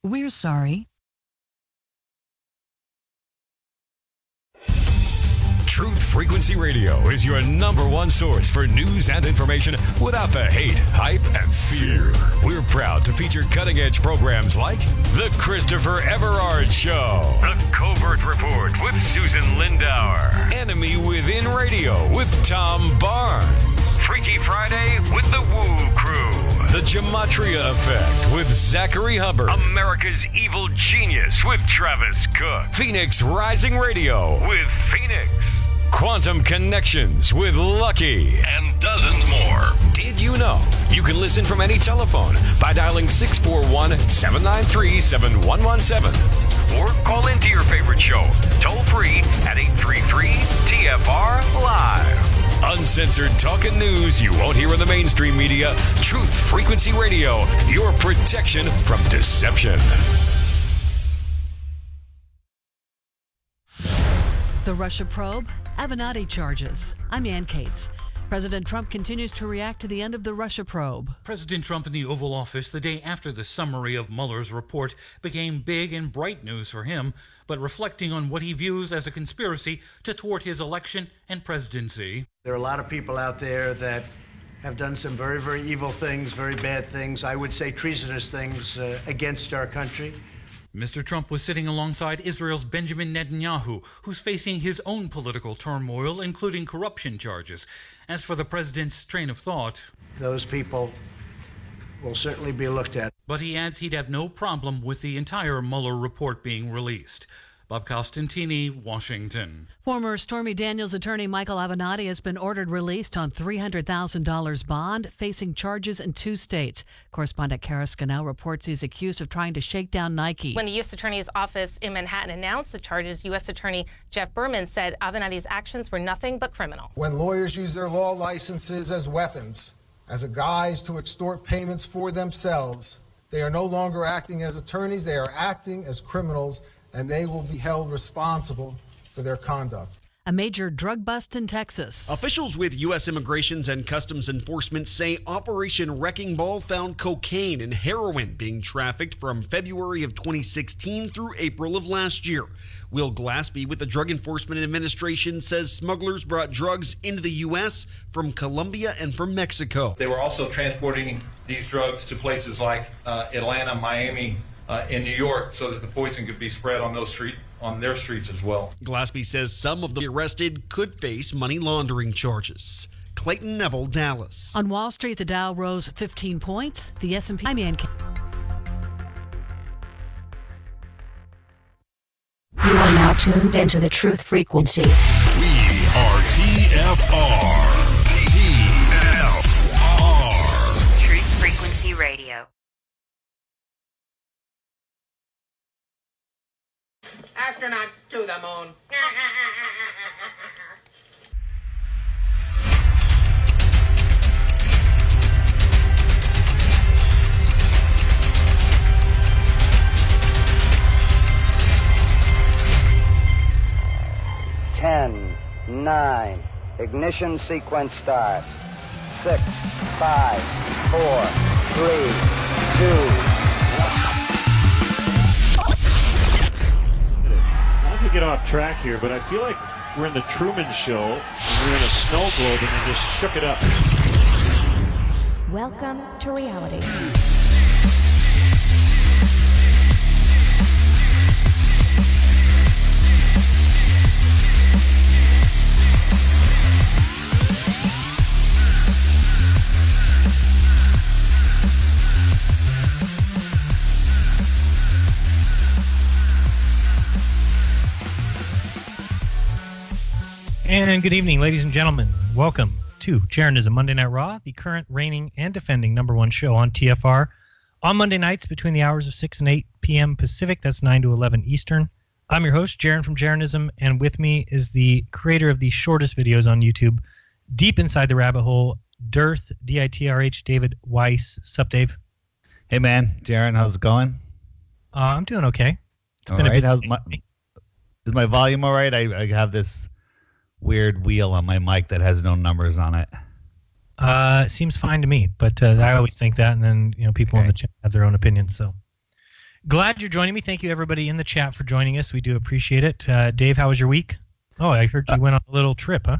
We're sorry. Truth Frequency Radio is your number one source for news and information without the hate, hype, and fear. We're proud to feature cutting-edge programs like The Christopher Everard Show, The Covert Report with Susan Lindauer, Enemy Within Radio with Tom Barnes, Freaky Friday with The Woo Crew, The Gematria Effect with Zachary Hubbard, America's Evil Genius with Travis Cook, Phoenix Rising Radio with Phoenix, Quantum Connections with Lucky, and dozens more. Did you know you can listen from any telephone by dialing 641-793-7117 or call into your favorite show toll free at 833-TFR-LIVE. Uncensored talk and news you won't hear in the mainstream media. Truth Frequency Radio, your protection from deception. The Russia probe, Avenatti charges. I'm Ann Cates. President Trump continues to react to the end of the Russia probe. President Trump in the Oval Office the day after the summary of Mueller's report became big and bright news for him, but reflecting on what he views as a conspiracy to thwart his election and presidency. There are a lot of people out there that have done some very, very evil things, very bad things, I would say treasonous things against our country. Mr. Trump was sitting alongside Israel's Benjamin Netanyahu, who's facing his own political turmoil, including corruption charges. As for the president's train of thought, those people will certainly be looked at. But he adds he'd have no problem with the entire Mueller report being released. Bob Costantini, Washington. Former Stormy Daniels attorney Michael Avenatti has been ordered released on $300,000 bond, facing charges in 2 states. Correspondent Kara Scannell reports he's accused of trying to shake down Nike. When the U.S. Attorney's Office in Manhattan announced the charges, U.S. Attorney Jeff Berman said Avenatti's actions were nothing but criminal. When lawyers use their law licenses as weapons, as a guise to extort payments for themselves, they are no longer acting as attorneys, they are acting as criminals, and they will be held responsible for their conduct. A major drug bust in Texas. Officials with U.S. Immigrations and Customs Enforcement say Operation Wrecking Ball found cocaine and heroin being trafficked from February of 2016 through April of last year. Will Glaspie with the Drug Enforcement Administration says smugglers brought drugs into the U.S. from Colombia and from Mexico. They were also transporting these drugs to places like Atlanta, Miami, in New York, so that the poison could be spread on their streets as well. Glaspie says some of the arrested could face money laundering charges. Clayton Neville, Dallas. On Wall Street, the Dow rose 15 points. The S&P. I'm Ann Cates. You are now tuned into the Truth Frequency. We are TFR. TFR. Truth Frequency Radio. Astronauts to the moon. Ten, 9, ignition sequence start. 6, 5, 4, 3, 2. Not to get off track here, but I feel like we're in the Truman Show, and we're in a snow globe, and they just shook it up. Welcome to reality. And good evening, ladies and gentlemen. Welcome to Jeranism Monday Night Raw, the current, reigning, and defending #1 show on TFR on Monday nights between the hours of 6 and 8 p.m. Pacific. That's 9 to 11 Eastern. I'm your host, Jeran from Jeranism, and with me is the creator of the shortest videos on YouTube, deep inside the rabbit hole, DITRH, D-I-T-R-H, David Weiss. Sup, Dave? Hey, man. Jeran, how's it going? I'm doing okay. It's been all right. a busy day. Is my volume all right? I have this weird wheel on my mic that has no numbers on it. Seems fine to me, but I always think that, and then people in the chat have their own opinions. So Glad you're joining me. Thank you, everybody in the chat, for joining us. We do appreciate it. Dave, how was your week? Oh, I heard you went on a little trip, huh?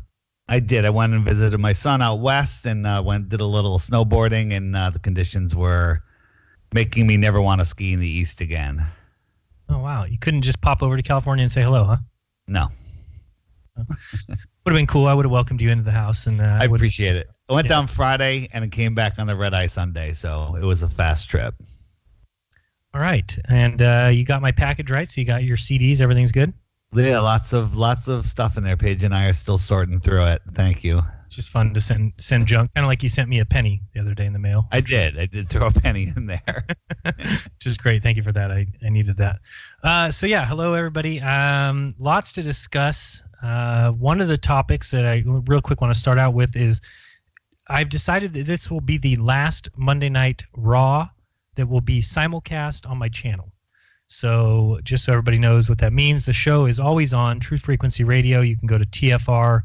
I did. I went and visited my son out west and did a little snowboarding, and the conditions were making me never want to ski in the east again. Oh, wow. You couldn't just pop over to California and say hello, huh? No. Would have been cool. I would have welcomed you into the house. And I appreciate it. I went down Friday and it came back on the red eye Sunday, so it was a fast trip. All right. And you got my package, right? So you got your CDs. Everything's good? Yeah, lots of stuff in there. Paige and I are still sorting through it. Thank you. It's just fun to send junk, kind of like you sent me a penny the other day in the mail. I did throw a penny in there. Which is great. Thank you for that. I needed that. So yeah, hello everybody. Lots to discuss. One of the topics that I real quick want to start out with is I've decided that this will be the last Monday Night Raw that will be simulcast on my channel. So just so everybody knows what that means, the show is always on Truth Frequency Radio. You can go to tfrlive.com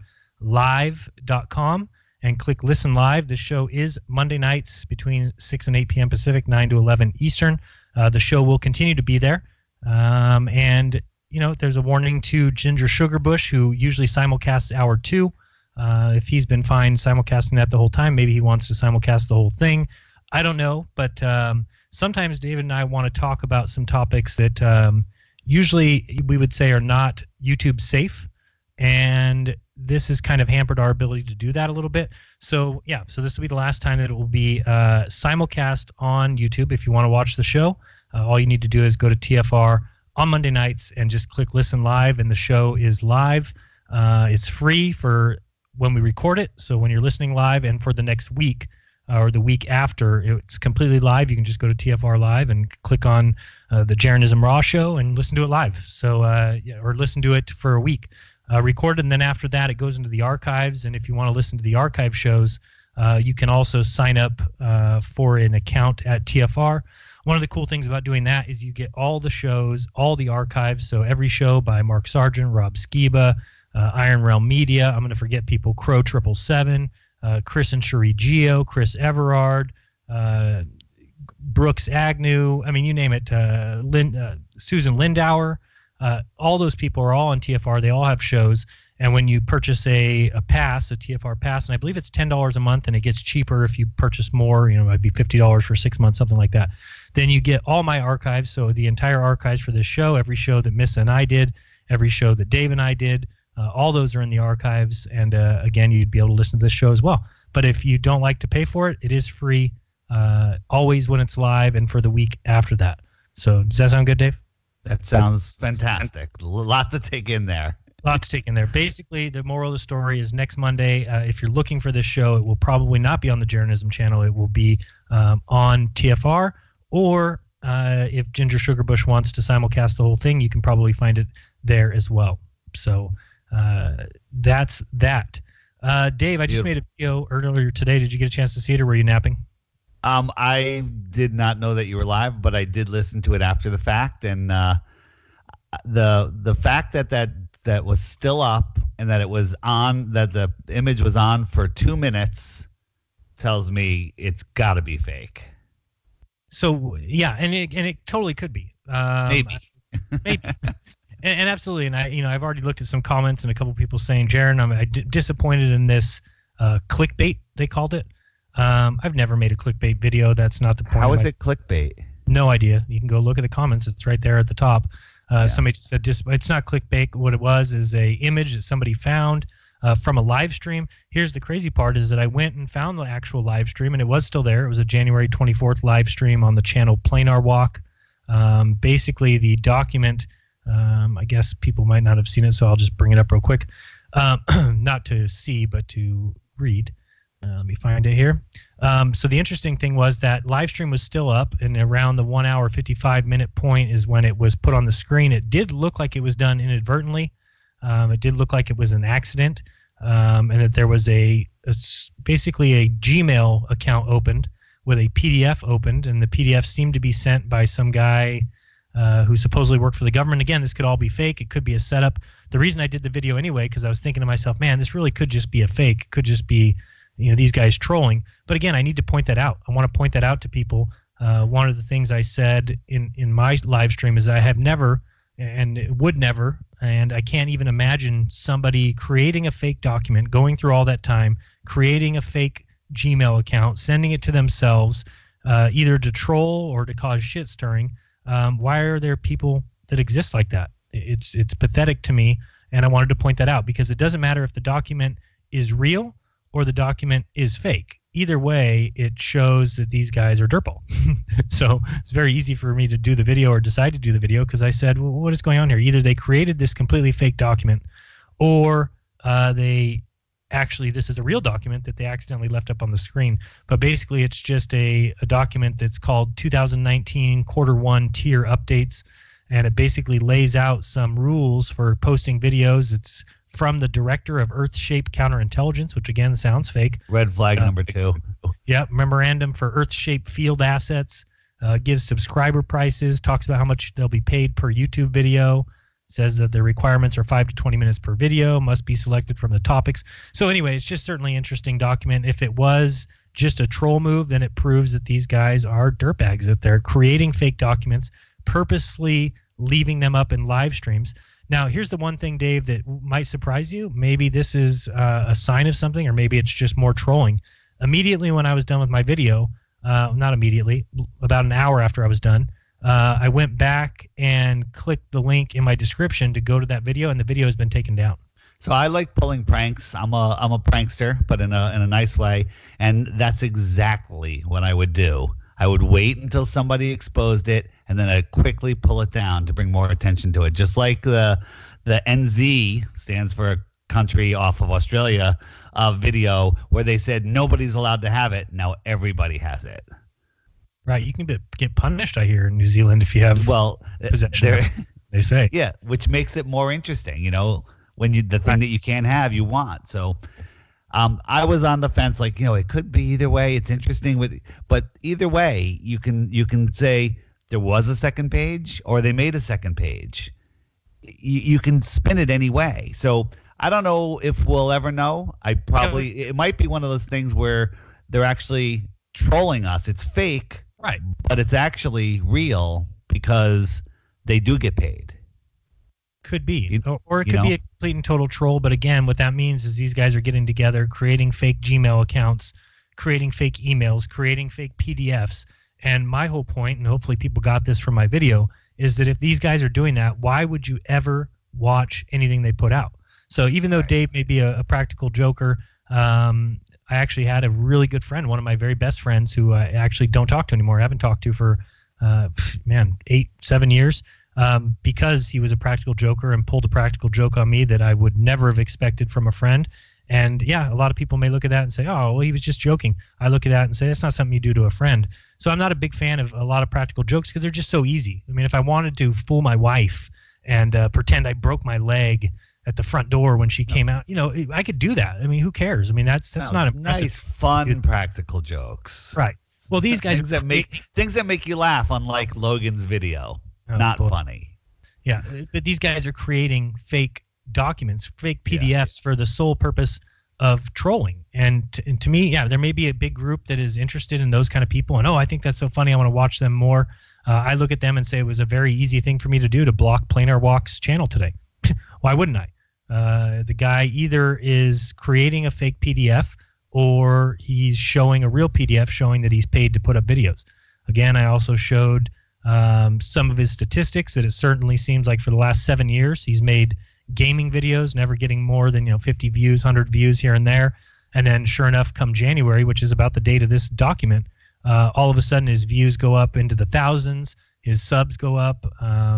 and click Listen Live. The show is Monday nights between 6 and 8 p.m. Pacific, 9 to 11 Eastern. The show will continue to be there. And, you know, there's a warning to Ginger Sugarbush, who usually simulcasts hour 2. If he's been fine simulcasting that the whole time, maybe he wants to simulcast the whole thing. I don't know, but sometimes David and I want to talk about some topics that usually we would say are not YouTube safe, and this has kind of hampered our ability to do that a little bit. So yeah, so this will be the last time that it will be simulcast on YouTube. If you want to watch the show, all you need to do is go to TFR on Monday nights and just click Listen Live, and the show is live. It's free for when we record it, so when you're listening live, and for the next week or the week after, it's completely live. You can just go to TFR Live and click on the Jeranism RAW show and listen to it live. So or listen to it for a week. Recorded, and then after that it goes into the archives, and if you want to listen to the archive shows, you can also sign up for an account at TFR. One of the cool things about doing that is you get all the shows, all the archives, so every show by Mark Sargent, Rob Skiba, Iron Realm Media, I'm going to forget people, Crow 777, Chris and Cherie Geo, Chris Everard, Brooks Agnew, I mean, you name it, Susan Lindauer. All those people are all on TFR. They all have shows. And when you purchase a pass, a TFR pass, and I believe it's $10 a month, and it gets cheaper if you purchase more, you know, it might be $50 for 6 months, something like that. Then you get all my archives. So the entire archives for this show, every show that Miss and I did, every show that Dave and I did, all those are in the archives. And again, you'd be able to listen to this show as well. But if you don't like to pay for it, it is free always when it's live and for the week after that. So does that sound good, Dave? That sounds fantastic. A lot to take in there. Lots to take in there. Basically, the moral of the story is next Monday, if you're looking for this show, it will probably not be on the Jeranism channel. It will be on TFR, or if Ginger Sugarbush wants to simulcast the whole thing, you can probably find it there as well. So that's that. Dave, I just made a video earlier today. Did you get a chance to see it, or were you napping? I did not know that you were live, but I did listen to it after the fact, and the fact that was still up and that it was on, that the image was on for 2 minutes, tells me it's got to be fake. So yeah, and it totally could be. Maybe. And absolutely, and I've already looked at some comments and a couple people saying, Jeran, I'm disappointed in this clickbait, they called it. I've never made a clickbait video. That's not the point. How is it clickbait? No idea. You can go look at the comments. It's right there at the top. Somebody said it's not clickbait. What it was is a image that somebody found from a live stream. Here's the crazy part is that I went and found the actual live stream, and it was still there. It was a January 24th live stream on the channel Planar Walk. Basically, the document, I guess people might not have seen it, so I'll just bring it up real quick. Not to see, but to read. Let me find it here. So the interesting thing was that live stream was still up, and around the 1 hour 55-minute point is when it was put on the screen. It did look like it was done inadvertently. It did look like it was an accident, and that there was basically a Gmail account opened with a PDF opened, and the PDF seemed to be sent by some guy who supposedly worked for the government. Again, this could all be fake. It could be a setup. The reason I did the video anyway, because I was thinking to myself, man, this really could just be a fake. It could just be these guys trolling. But again, I need to point that out. I want to point that out to people one of the things I said in my live stream is I have never and would never, and I can't even imagine somebody creating a fake document, going through all that time, creating a fake Gmail account, sending it to themselves, either to troll or to cause shit stirring. Why are there people that exist like that? It's pathetic to me, and I wanted to point that out because it doesn't matter if the document is real or the document is fake. Either way, it shows that these guys are dirtball. So it's very easy for me to do the video or decide to do the video because I said, well, what is going on here? Either they created this completely fake document or they actually, this is a real document that they accidentally left up on the screen. But basically, it's just a document that's called 2019 Q1 tier updates. And it basically lays out some rules for posting videos. It's from the director of Earth-Shape Counterintelligence, which again sounds fake. Red flag number 2. Yeah, memorandum for Earth-Shape Field Assets, gives subscriber prices, talks about how much they'll be paid per YouTube video, says that the requirements are 5 to 20 minutes per video, must be selected from the topics. So anyway, it's just certainly an interesting document. If it was just a troll move, then it proves that these guys are dirtbags, that they're creating fake documents, purposely leaving them up in live streams. Now, here's the one thing, Dave, that might surprise you. Maybe this is a sign of something, or maybe it's just more trolling. Immediately when I was done with my video, not immediately, about an hour after I was done, I went back and clicked the link in my description to go to that video, and the video has been taken down. So I like pulling pranks. I'm a prankster, but in a nice way, and that's exactly what I would do. I would wait until somebody exposed it, and then I'd quickly pull it down to bring more attention to it. Just like the NZ stands for country off of Australia video where they said nobody's allowed to have it. Now everybody has it. Right. You can get punished, I hear, in New Zealand if you have possession. They say. Yeah, which makes it more interesting. You know, when the thing that you can't have, you want. So. I was on the fence, like, it could be either way. It's interesting, but either way, you can say there was a second page or they made a second page. You can spin it any way. So I don't know if we'll ever know. It might be one of those things where they're actually trolling us. It's fake, right? But it's actually real because they do get paid. Could be, or it could be a complete and total troll. But again, what that means is these guys are getting together, creating fake Gmail accounts, creating fake emails, creating fake PDFs. And my whole point, and hopefully people got this from my video, is that if these guys are doing that, why would you ever watch anything they put out? So even though Dave may be a practical joker, I actually had a really good friend, one of my very best friends, who I actually don't talk to anymore. I haven't talked to for 8-7 years. Because he was a practical joker and pulled a practical joke on me that I would never have expected from a friend. And yeah, a lot of people may look at that and say, oh, well, he was just joking. I look at that and say, that's not something you do to a friend. So I'm not a big fan of a lot of practical jokes because they're just so easy. I mean, if I wanted to fool my wife and pretend I broke my leg at the front door when she came out, I could do that. I mean, who cares? I mean, that's not impressive. Nice, fun, practical jokes. Right. Well, things that make you laugh, unlike Logan's video. Not funny. Yeah, but these guys are creating fake documents, fake PDFs for the sole purpose of trolling. And to me, there may be a big group that is interested in those kind of people. And, I think that's so funny. I want to watch them more. I look at them and say it was a very easy thing for me to do to block Planar Walk's channel today. Why wouldn't I? The guy either is creating a fake PDF or he's showing a real PDF showing that he's paid to put up videos. Again, I also showed some of his statistics that it certainly seems like for the last 7 years he's made gaming videos, never getting more than 50 views, 100 views here and there. And then sure enough, come January, which is about the date of this document, all of a sudden his views go up into the thousands, his subs go up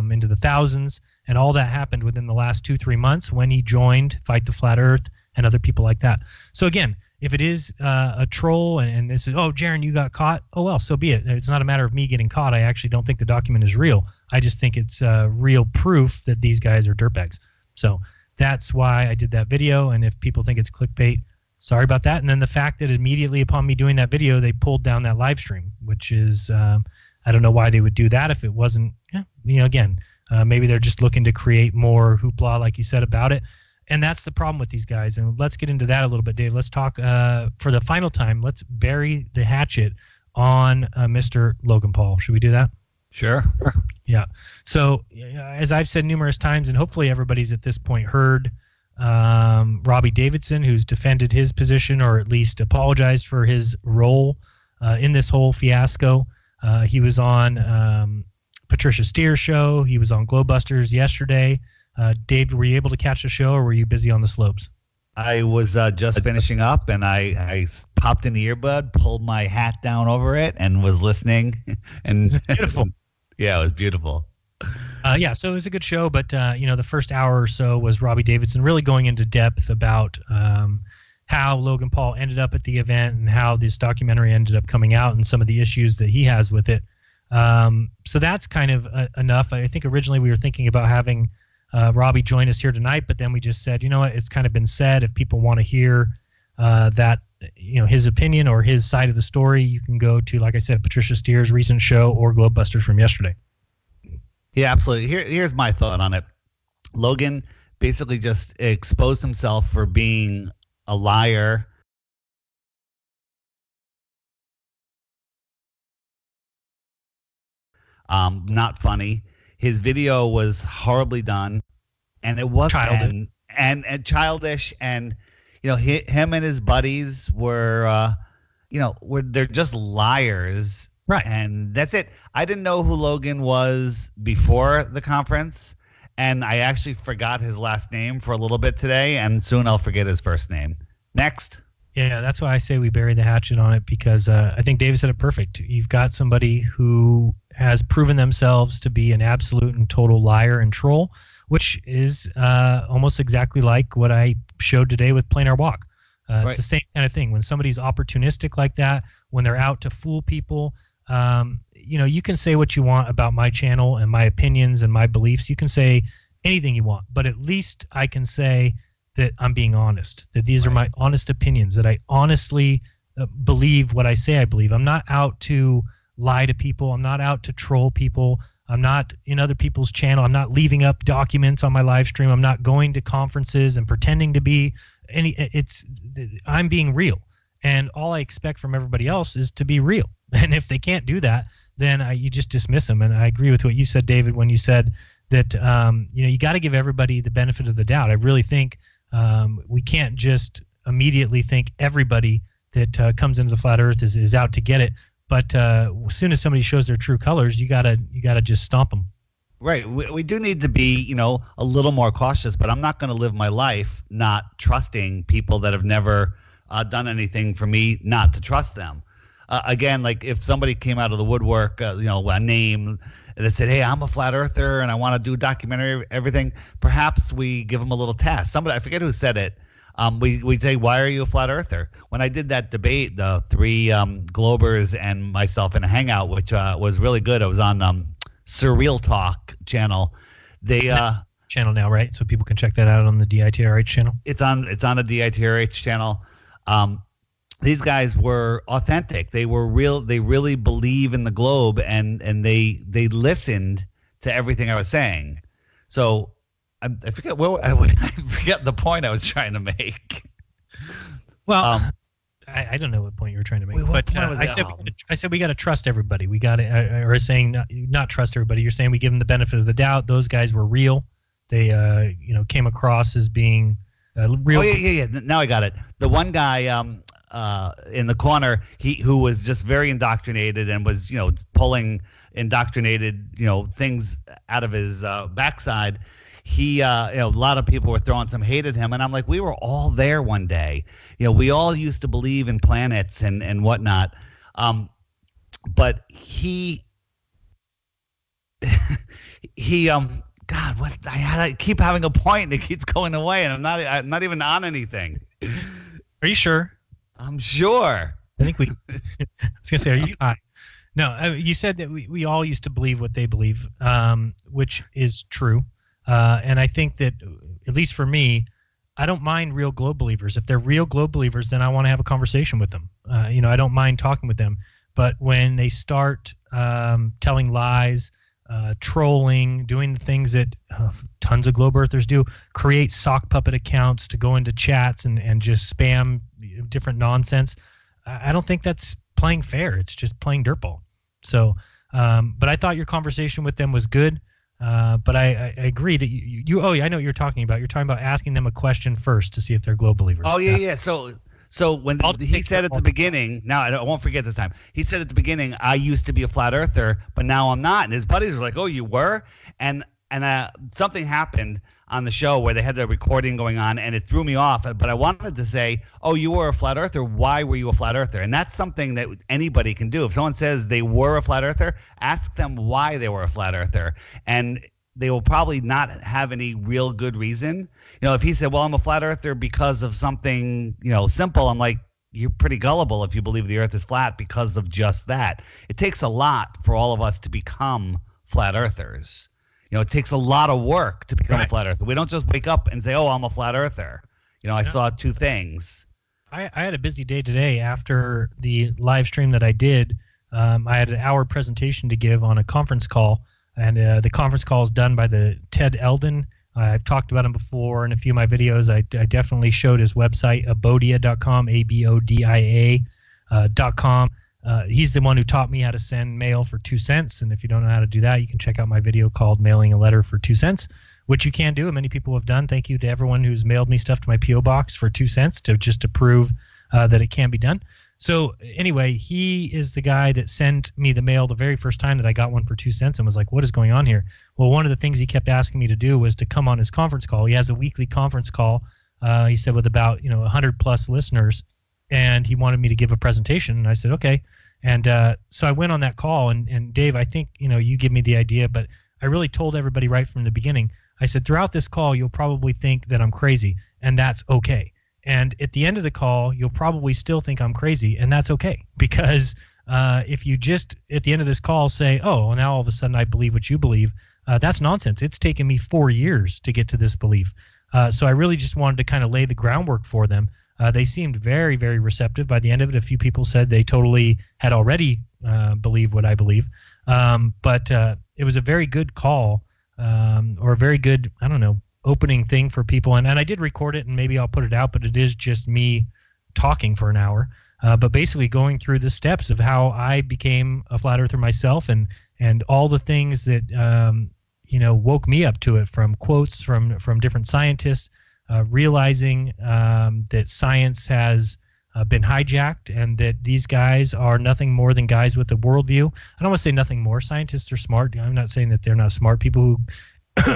into the thousands, and all that happened within the last 2-3 months when he joined Fight the Flat Earth and other people like that. So again, if it is a troll and this is, Jeran, you got caught, well, so be it. It's not a matter of me getting caught. I actually don't think the document is real. I just think it's real proof that these guys are dirtbags. So that's why I did that video. And if people think it's clickbait, sorry about that. And then the fact that immediately upon me doing that video, they pulled down that live stream, which is, I don't know why they would do that if it wasn't, again, maybe they're just looking to create more hoopla, like you said, about it. And that's the problem with these guys. And let's get into that a little bit, Dave. Let's talk for the final time. Let's bury the hatchet on Mr. Logan Paul. Should we do that? Sure. Yeah. So as I've said numerous times, and hopefully everybody's at this point heard, Robbie Davidson, who's defended his position or at least apologized for his role in this whole fiasco. He was on Patricia Steer's show. He was on Glowbusters yesterday. Dave, were you able to catch the show, or were you busy on the slopes? I was just finishing up, and I popped in the earbud, pulled my hat down over it, and was listening. And beautiful. Yeah, it was beautiful. So it was a good show, but the first hour or so was Robbie Davidson really going into depth about how Logan Paul ended up at the event and how this documentary ended up coming out and some of the issues that he has with it. So that's kind of enough. I think originally we were thinking about having Robbie join us here tonight, but then we just said, you know what, it's kind of been said. If people want to hear that, his opinion or his side of the story, you can go to, like I said, Patricia Steer's recent show or Glowbusters from yesterday. Yeah, absolutely. Here's my thought on it. Logan basically just exposed himself for being a liar. Not funny. His video was horribly done, and it was childish. And childish, and him and his buddies were they're just liars. Right. And that's it. I didn't know who Logan was before the conference, and I actually forgot his last name for a little bit today, and soon I'll forget his first name. Next. Yeah, that's why I say we bury the hatchet on it, because I think David said it perfect. You've got somebody who has proven themselves to be an absolute and total liar and troll, which is almost exactly like what I showed today with Plain Air Walk. Right. It's the same kind of thing. When somebody's opportunistic like that, when they're out to fool people, you can say what you want about my channel and my opinions and my beliefs. You can say anything you want, but at least I can say that I'm being honest, that these are my honest opinions, that I honestly believe what I say I believe. I'm not out to lie to people. I'm not out to troll people. I'm not in other people's channel. I'm not leaving up documents on my live stream. I'm not going to conferences and pretending to be I'm being real. And all I expect from everybody else is to be real. And if they can't do that, then you just dismiss them. And I agree with what you said, David, when you said that you got to give everybody the benefit of the doubt. I really think we can't just immediately think everybody that comes into the flat Earth is out to get it. But as soon as somebody shows their true colors, you gotta just stomp them. Right. We do need to be, a little more cautious. But I'm not going to live my life not trusting people that have never done anything for me not to trust them. Again, like if somebody came out of the woodwork, a name that said, "Hey, I'm a flat earther and I want to do a documentary, everything," perhaps we give them a little test. Somebody, I forget who said it. We'd say, "Why are you a flat earther?" When I did that debate, the three Globers and myself in a hangout, which was really good. I was on Surreal Talk channel. They channel now, right? So people can check that out on the DITRH channel. It's on a DITRH channel. These guys were authentic. They were real. They really believe in the globe, and they listened to everything I was saying. So I forget I forget the point I was trying to make. Well, I don't know what point you were trying to make, but I said we got to trust everybody. We got to, or saying not trust everybody. You're saying we give them the benefit of the doubt. Those guys were real. They came across as being real. Oh yeah. Now I got it. The one guy in the corner, who was just very indoctrinated and was pulling indoctrinated things out of his backside. He a lot of people were throwing some hate at him, and I'm like, we were all there one day. We all used to believe in planets and whatnot. But he God, what I keep having a point and it keeps going away, and I'm not even on anything. Are you sure? I'm sure. I think I was gonna say, are you high? No, you said that we all used to believe what they believe, which is true. And I think that, at least for me, I don't mind real globe believers. If they're real globe believers, then I want to have a conversation with them. I don't mind talking with them. But when they start telling lies, trolling, doing the things that tons of globe earthers do, create sock puppet accounts to go into chats and just spam different nonsense, I don't think that's playing fair. It's just playing dirtball. So, but I thought your conversation with them was good. But I agree that you oh yeah, I know what you're talking about. You're talking about asking them a question first to see if they're globe believers. Oh yeah. So when he said at the beginning, now I won't forget this time. He said at the beginning, I used to be a flat earther, but now I'm not. And his buddies were like, "Oh, you were?" And something happened on the show where they had the recording going on, and it threw me off. But I wanted to say, "Oh, you were a flat earther. Why were you a flat earther?" And that's something that anybody can do. If someone says they were a flat earther, ask them why they were a flat earther, and they will probably not have any real good reason. If he said, well, I'm a flat earther because of something, simple, I'm like, you're pretty gullible if you believe the earth is flat because of just that. It takes a lot for all of us to become flat earthers. It takes a lot of work to become a flat earther. We don't just wake up and say, oh, I'm a flat earther. I saw two things. I had a busy day today after the live stream that I did. I had an hour presentation to give on a conference call. And the conference call is done by the Ted Eldon. I've talked about him before in a few of my videos. I definitely showed his website, abodia.com, ABODIA.com. He's the one who taught me how to send mail for 2 cents. And if you don't know how to do that, you can check out my video called Mailing a Letter for 2 cents, which you can do. And many people have done. Thank you to everyone who's mailed me stuff to my P.O. box for 2 cents to prove that it can be done. So anyway, he is the guy that sent me the mail the very first time that I got one for 2 cents and was like, what is going on here? Well, one of the things he kept asking me to do was to come on his conference call. He has a weekly conference call, he said, with about 100 plus listeners, and he wanted me to give a presentation. And I said, okay. And so I went on that call, and Dave, I think, you give me the idea, but I really told everybody right from the beginning. I said, throughout this call, you'll probably think that I'm crazy, and that's okay. And at the end of the call, you'll probably still think I'm crazy, and that's okay. Because if you just, at the end of this call, say, oh, well, now all of a sudden I believe what you believe, that's nonsense. It's taken me 4 years to get to this belief. So I really just wanted to kind of lay the groundwork for them. They seemed very, very receptive. By the end of it, a few people said they totally had already believed what I believe. But it was a very good call, or a very good, opening thing for people. And I did record it, and maybe I'll put it out, but it is just me talking for an hour. But basically going through the steps of how I became a flat earther myself, and all the things that woke me up to it, from quotes from different scientists, realizing that science has been hijacked, and that these guys are nothing more than guys with a worldview. I don't want to say nothing more. Scientists are smart. I'm not saying that they're not smart. People who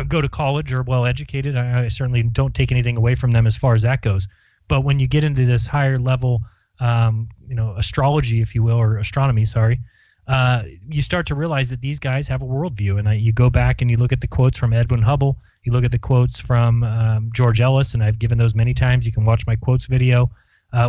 go to college or well educated, I certainly don't take anything away from them as far as that goes. But when you get into this higher level, astrology, if you will, or astronomy, you start to realize that these guys have a worldview. And you go back and you look at the quotes from Edwin Hubble, you look at the quotes from George Ellis, and I've given those many times. You can watch my quotes video.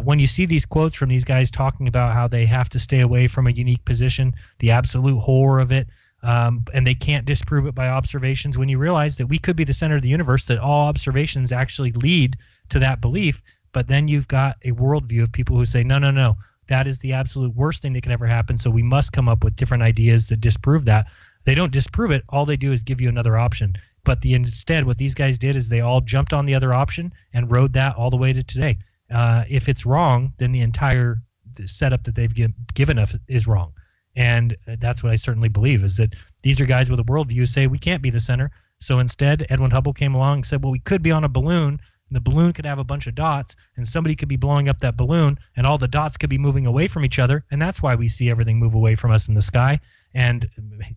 When you see these quotes from these guys talking about how they have to stay away from a unique position, the absolute horror of it, and they can't disprove it by observations, when you realize that we could be the center of the universe, that all observations actually lead to that belief. But then you've got a worldview of people who say, no, that is the absolute worst thing that can ever happen, so we must come up with different ideas that disprove that. They don't disprove it. All they do is give you another option. But instead, what these guys did is they all jumped on the other option and rode that all the way to today. If it's wrong, then the entire setup that they've given us is wrong. And that's what I certainly believe, is that these are guys with a worldview who say we can't be the center. So instead, Edwin Hubble came along and said, well, we could be on a balloon, and the balloon could have a bunch of dots, and somebody could be blowing up that balloon, and all the dots could be moving away from each other, and that's why we see everything move away from us in the sky. And,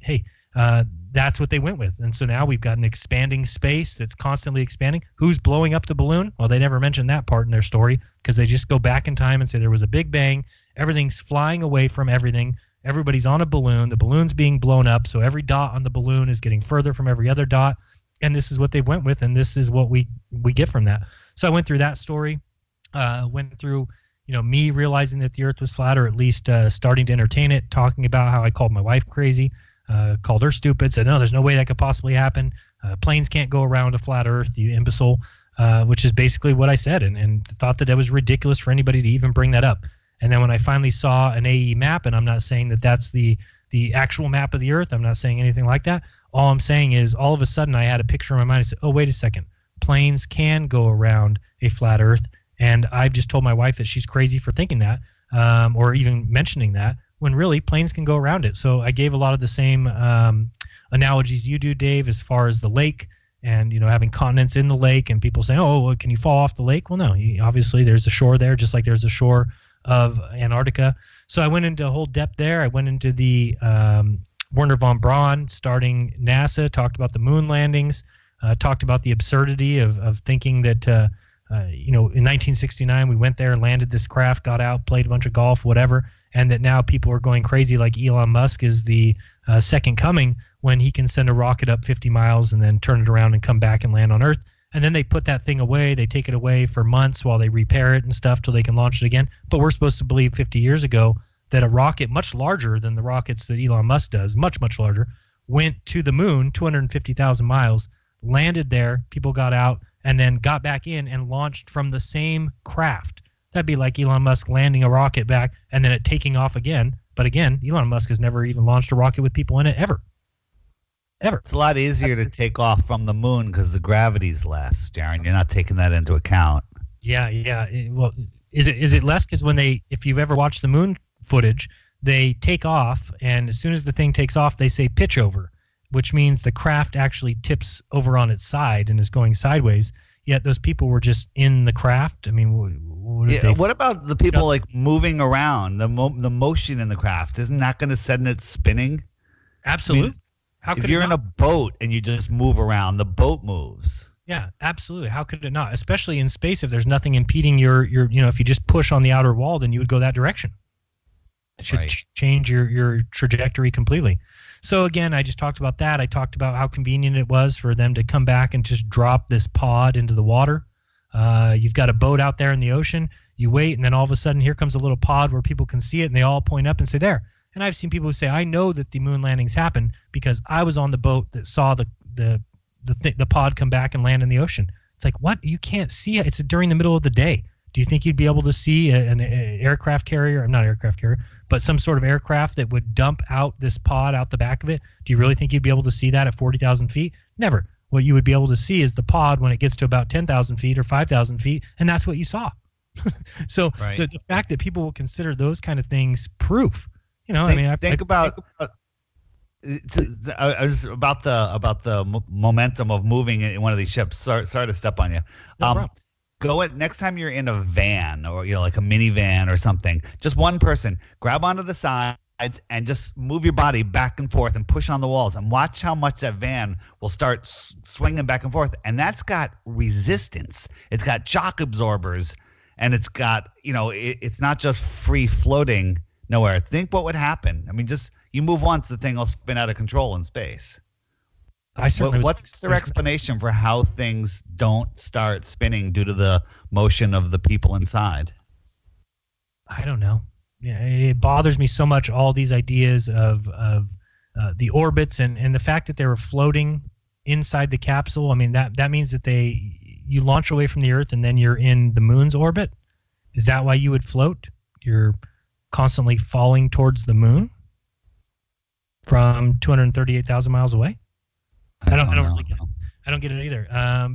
hey, that's what they went with. And so now we've got an expanding space that's constantly expanding. Who's blowing up the balloon? Well, they never mentioned that part in their story, because they just go back in time and say there was a big bang, everything's flying away from everything, everybody's on a balloon, the balloon's being blown up, so every dot on the balloon is getting further from every other dot, and this is what they went with, and this is what we get from that. So I went through that story, went through me realizing that the earth was flat, or at least starting to entertain it, talking about how I called my wife crazy, called her stupid, said, no, there's no way that could possibly happen. Planes can't go around a flat earth, you imbecile, which is basically what I said, and thought that was ridiculous for anybody to even bring that up. And then when I finally saw an AE map, and I'm not saying that that's the actual map of the earth, I'm not saying anything like that. All I'm saying is all of a sudden I had a picture in my mind. I said, oh, wait a second. Planes can go around a flat earth. And I've just told my wife that she's crazy for thinking that. or even mentioning that, when really planes can go around it. So I gave a lot of the same analogies you do, Dave, as far as the lake and, having continents in the lake and people saying, oh, well, can you fall off the lake? Well, no, obviously there's a shore there, just like there's a shore of Antarctica. So I went into a whole depth there. I went into the Wernher von Braun starting NASA, talked about the moon landings, talked about the absurdity of thinking that, in 1969 we went there and landed this craft, got out, played a bunch of golf, whatever, and that now people are going crazy like Elon Musk is the second coming when he can send a rocket up 50 miles and then turn it around and come back and land on Earth. And then they put that thing away. They take it away for months while they repair it and stuff till they can launch it again. But we're supposed to believe 50 years ago that a rocket much larger than the rockets that Elon Musk does, much, much larger, went to the moon, 250,000 miles, landed there, people got out, and then got back in and launched from the same craft. That'd be like Elon Musk landing a rocket back and then it taking off again. But again, Elon Musk has never even launched a rocket with people in it ever. It's a lot easier to take off from the moon because the gravity's less, Jeran. You're not taking that into account. Yeah. Well, is it less? Because if you've ever watched the moon footage, they take off, and as soon as the thing takes off, they say pitch over, which means the craft actually tips over on its side and is going sideways. Yet those people were just in the craft. I mean, what about the people like moving around, the motion in the craft? Isn't that going to send it spinning? Absolutely. If you're in a boat and you just move around, the boat moves. Yeah, absolutely. How could it not? Especially in space, if there's nothing impeding your if you just push on the outer wall, then you would go that direction. It should change your trajectory completely. So again, I just talked about that. I talked about how convenient it was for them to come back and just drop this pod into the water. You've got a boat out there in the ocean. You wait, and then all of a sudden, here comes a little pod where people can see it, and they all point up and say, there. And I've seen people who say, I know that the moon landings happened because I was on the boat that saw the pod come back and land in the ocean. It's like, what? You can't see it. It's during the middle of the day. Do you think you'd be able to see an aircraft carrier, not aircraft carrier, but some sort of aircraft that would dump out this pod out the back of it? Do you really think you'd be able to see that at 40,000 feet? Never. What you would be able to see is the pod when it gets to about 10,000 feet or 5,000 feet, and that's what you saw. So the fact that people will consider those kind of things proof. Think about the momentum of moving in one of these ships. Sorry to step on you. Next time you're in a van or like a minivan or something, just one person, grab onto the sides and just move your body back and forth and push on the walls and watch how much that van will start swinging back and forth. And that's got resistance. It's got shock absorbers, and it's got it's not just free floating nowhere. Think what would happen. I mean, just you move once, the thing will spin out of control in space. What's their explanation for how things don't start spinning due to the motion of the people inside? I don't know. Yeah, it bothers me so much, all these ideas of the orbits and the fact that they were floating inside the capsule. I mean, that means that you launch away from the Earth and then you're in the moon's orbit. Is that why you would float? You're constantly falling towards the moon from 238,000 miles away. I don't really get it. I don't get it either.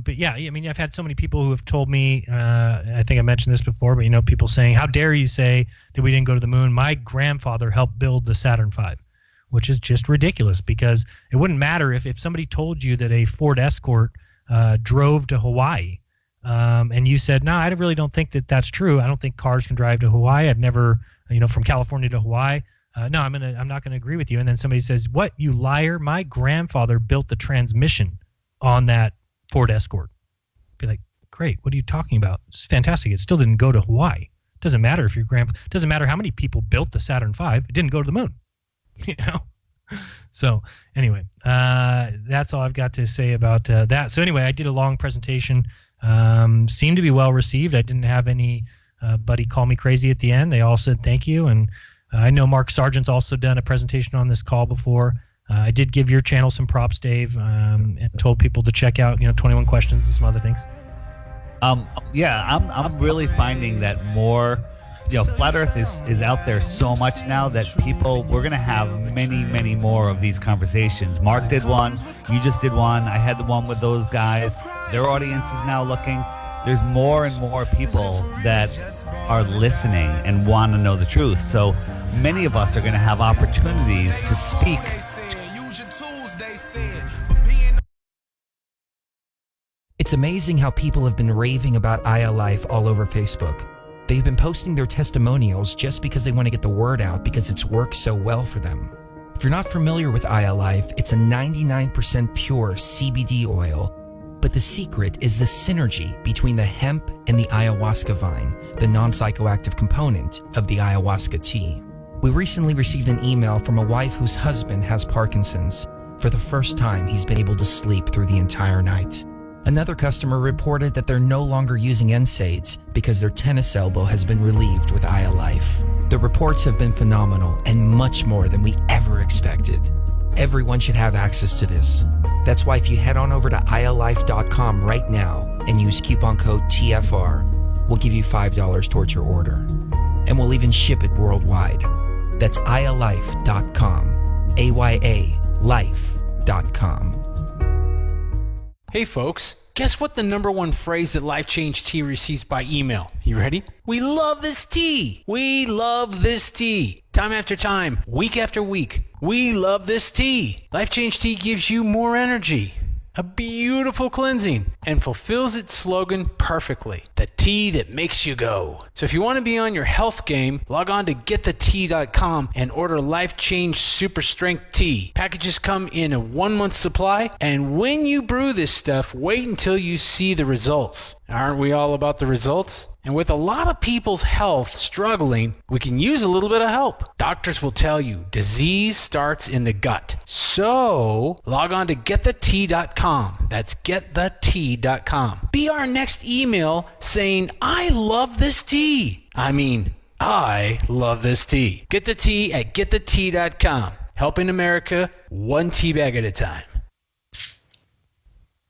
But yeah, I mean, I've had so many people who have told me, I think I mentioned this before, but people saying, how dare you say that we didn't go to the moon? My grandfather helped build the Saturn V, which is just ridiculous, because it wouldn't matter if somebody told you that a Ford Escort drove to Hawaii, and you said, no, I really don't think that that's true. I don't think cars can drive to Hawaii. I've never, from California to Hawaii. No, I'm not gonna agree with you. And then somebody says, what, you liar? My grandfather built the transmission on that Ford Escort. Be like, great, what are you talking about? It's fantastic. It still didn't go to Hawaii. Doesn't matter if doesn't matter how many people built the Saturn V. It didn't go to the moon. So anyway, that's all I've got to say about that. So anyway, I did a long presentation. Seemed to be well received. I didn't have anybody call me crazy at the end. They all said thank you. And I know Mark Sargent's also done a presentation on this call before. I did give your channel some props, Dave, and told people to check out, 21 Questions and some other things. I'm really finding that more, Flat Earth is out there so much now that we're going to have many, many more of these conversations. Mark did one. You just did one. I had the one with those guys. Their audience is now looking. there's more and more people that are listening and want to know the truth. So many of us are going to have opportunities to speak. It's amazing how people have been raving about iAlife all over Facebook. They've been posting their testimonials just because they want to get the word out because it's worked so well for them. If you're not familiar with iAlife, it's a 99% pure CBD oil. But the secret is the synergy between the hemp and the ayahuasca vine, the non-psychoactive component of the ayahuasca tea. We recently received an email from a wife whose husband has Parkinson's. For the first time, he's been able to sleep through the entire night. Another customer reported that they're no longer using NSAIDs because their tennis elbow has been relieved with iAlife. The reports have been phenomenal and much more than we ever expected. Everyone should have access to this. That's why if you head on over to ialife.com right now and use coupon code TFR, we'll give you $5 towards your order. And we'll even ship it worldwide. That's ialife.com, AYA life.com. Hey folks, guess what the #1 phrase that Life Change Tea receives by email? You ready? We love this tea. We love this tea. Time after time, week after week, we love this tea. Life Change Tea gives you more energy, a beautiful cleansing, and fulfills its slogan perfectly. The tea that makes you go. So if you want to be on your health game, log on to getthetea.com and order Life Change Super Strength Tea. Packages come in a 1-month supply, and when you brew this stuff, wait until you see the results. Aren't we all about the results? And with a lot of people's health struggling, we can use a little bit of help. Doctors will tell you disease starts in the gut. So log on to getthetea.com. That's getthetea.com. Be our next email saying, I love this tea. I love this tea. Get the tea at getthetea.com. Helping America one tea bag at a time.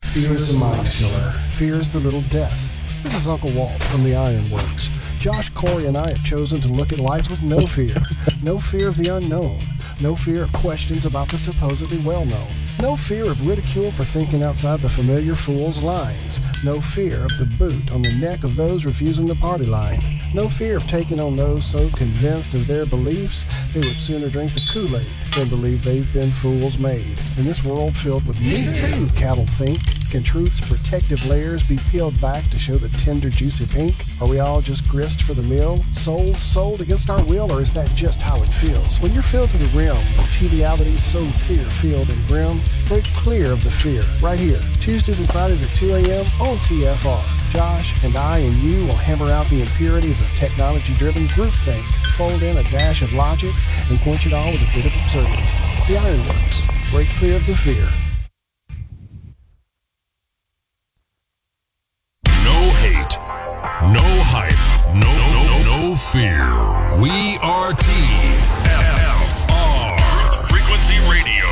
Fear is the mind killer. Fear is the little death. This is Uncle Walt from the Ironworks. Josh, Corey, and I have chosen to look at life with no fear. No fear of the unknown. No fear of questions about the supposedly well-known. No fear of ridicule for thinking outside the familiar fool's lines. No fear of the boot on the neck of those refusing the party line. No fear of taking on those so convinced of their beliefs they would sooner drink the Kool-Aid than believe they've been fools made. In this world filled with me too, cattle think. Can truth's protective layers be peeled back to show the tender, juicy pink? Are we all just grist for the mill? Souls sold against our will, or is that just how it feels? When you're filled to the rim with TV-alities so fear-filled and grim, break clear of the fear. Right here, Tuesdays and Fridays at 2 a.m. on TFR. Josh and I and you will hammer out the impurities of technology-driven groupthink, fold in a dash of logic, and quench it all with a bit of absurdity. The Ironworks. Break clear of the fear. Hate, no hype, no fear. We are TFR. Frequency Radio.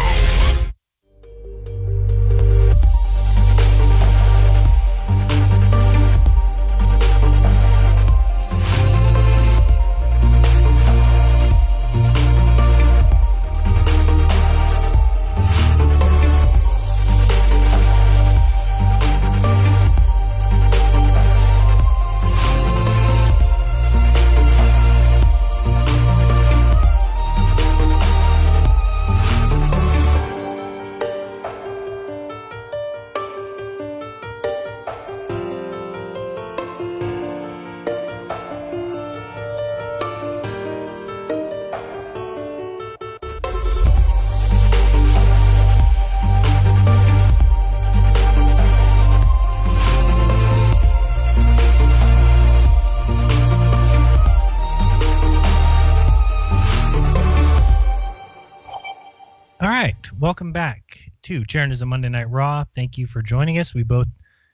Welcome back to Jeranism Monday Night Raw. Thank you for joining us. We both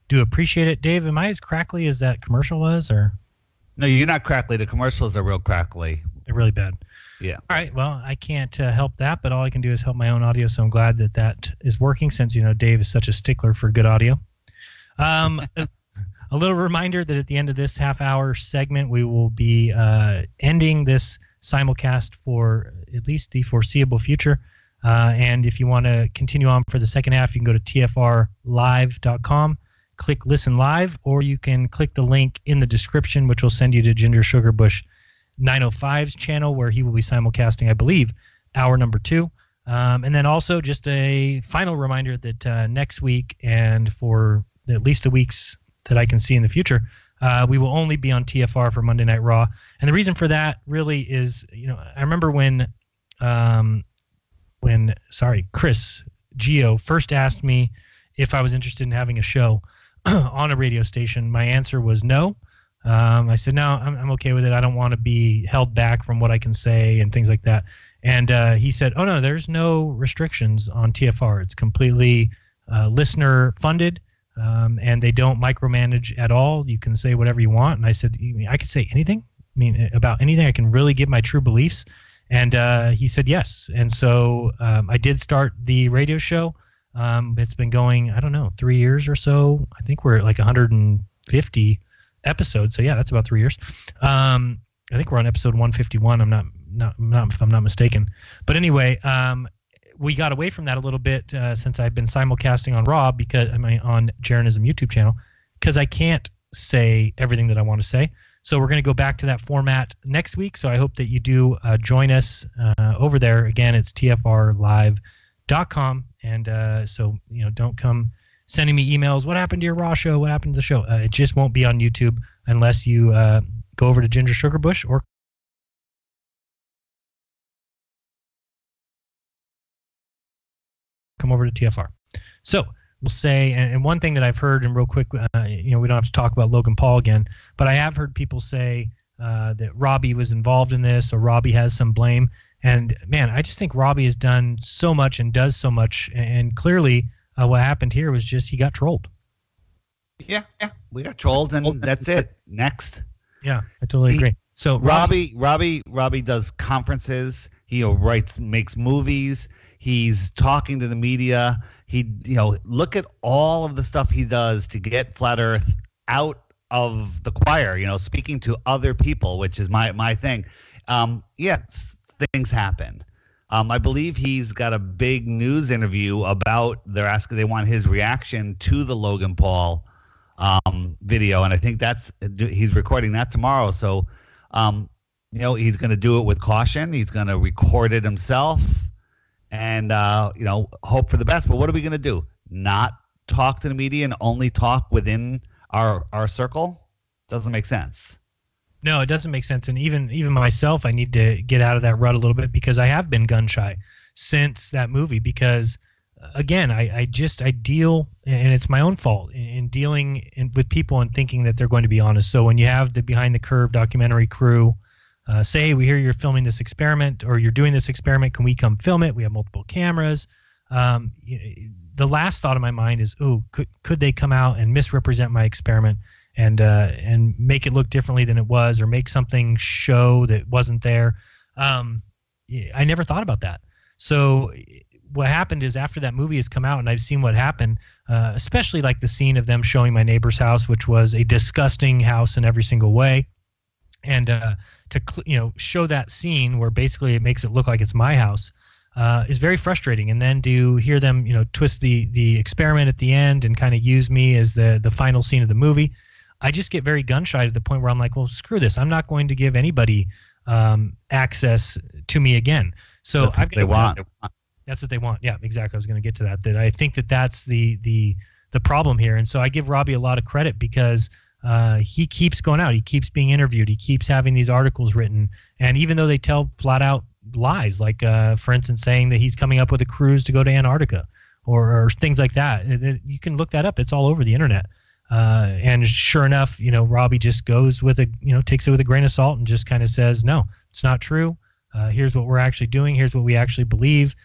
do appreciate it. Dave, am I as crackly as that commercial was, or? No, you're not crackly. The commercials are real crackly. They're really bad. Yeah. All right. Well, I can't help that, but all I can do is help my own audio. So I'm glad that that is working, since Dave is such a stickler for good audio. A little reminder that at the end of this half-hour segment, we will be ending this simulcast for at least the foreseeable future. And if you want to continue on for the second half, you can go to tfrlive.com click Listen Live, or you can click the link in the description, which will send you to Ginger Sugarbush 905's channel, where he will be simulcasting, I believe, hour number 2. And then also just a final reminder that next week and for at least the weeks that I can see in the future, we will only be on TFR for Monday Night Raw. And the reason for that really is, I remember when Chris Gio first asked me if I was interested in having a show on a radio station. My answer was no. I said, no, I'm okay with it. I don't want to be held back from what I can say and things like that. And he said, oh, no, there's no restrictions on TFR. It's completely listener funded, and they don't micromanage at all. You can say whatever you want. And I said, I could say anything? I mean, about anything? I can really give my true beliefs? And he said yes. And so I did start the radio show. It's been going, 3 years or so. I think we're at like 150 episodes. So yeah, that's about 3 years. I think we're on episode 151. I'm not if I'm not mistaken. But anyway, we got away from that a little bit since I've been simulcasting on Raw on Jeranism YouTube channel, because I can't say everything that I want to say. So we're going to go back to that format next week. So I hope that you do join us over there. Again, it's tfrlive.com. And so, don't come sending me emails. What happened to your Raw show? What happened to the show? It just won't be on YouTube unless you go over to Ginger Sugarbush or come over to TFR. So we'll say, and one thing that I've heard, and real quick, we don't have to talk about Logan Paul again, but I have heard people say that Robbie was involved in this, or Robbie has some blame. And man, I just think Robbie has done so much and does so much. And clearly what happened here was just he got trolled. Yeah, we got trolled, and that's it. Next. Yeah, I totally agree. So Robbie does conferences. He makes movies. He's talking to the media. Look at all of the stuff he does to get Flat Earth out of the choir. Speaking to other people, which is my thing. Things happen. I believe he's got a big news interview about they want his reaction to the Logan Paul video, and I think he's recording that tomorrow. So, he's going to do it with caution. He's going to record it himself, and hope for the best. But what are we going to do? Not talk to the media and only talk within our circle? Doesn't make sense. No, it doesn't make sense. And even myself, I need to get out of that rut a little bit, because I have been gun shy since that movie. Because again, I deal, and it's my own fault in dealing with people and thinking that they're going to be honest. So when you have the Behind the Curve documentary crew say, hey, we hear you're filming this experiment, or you're doing this experiment, can we come film it? We have multiple cameras. The last thought in my mind is, could they come out and misrepresent my experiment and make it look differently than it was, or make something show that wasn't there? I never thought about that. So what happened is, after that movie has come out and I've seen what happened, especially like the scene of them showing my neighbor's house, which was a disgusting house in every single way, and to show that scene where basically it makes it look like it's my house, is very frustrating. And then to hear them twist the experiment at the end and kind of use me as the final scene of the movie, I just get very gun shy to the point where I'm like, well, screw this. I'm not going to give anybody access to me again. So that's what they want. That's what they want. Yeah, exactly. I was going to get to that. That I think that's the problem here. And so I give Robbie a lot of credit, because he keeps going out. He keeps being interviewed. He keeps having these articles written. And even though they tell flat out lies, like for instance, saying that he's coming up with a cruise to go to Antarctica, or things like that, you can look that up. It's all over the internet. And sure enough, Robbie just goes with takes it with a grain of salt and just kind of says, no, it's not true. Here's what we're actually doing. Here's what we actually believe.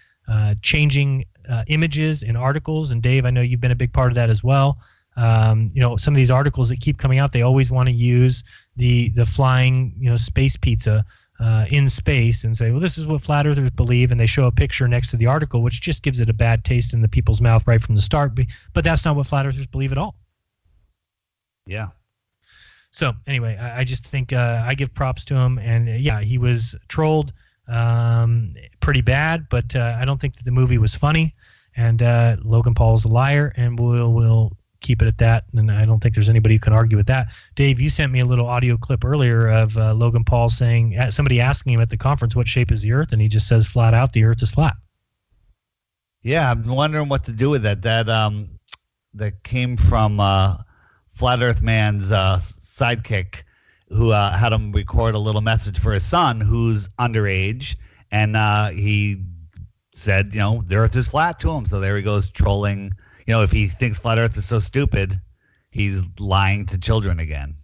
Changing images in articles. And Dave, I know you've been a big part of that as well. Some of these articles that keep coming out, they always want to use the flying, space pizza in space and say, well, this is what flat earthers believe. And they show a picture next to the article, which just gives it a bad taste in the people's mouth right from the start. But that's not what flat earthers believe at all. Yeah. So anyway, I just think I give props to him, and he was trolled pretty bad, but I don't think that the movie was funny, and Logan Paul is a liar, and we'll keep it at that, and I don't think there's anybody who can argue with that. Dave, you sent me a little audio clip earlier of Logan Paul saying, somebody asking him at the conference, what shape is the Earth? And he just says flat out, the Earth is flat. Yeah, I'm wondering what to do with that. That came from Flat Earth Man's sidekick, who had him record a little message for his son, who's underage, and he said, the Earth is flat to him. So there he goes trolling. If he thinks Flat Earth is so stupid, he's lying to children again.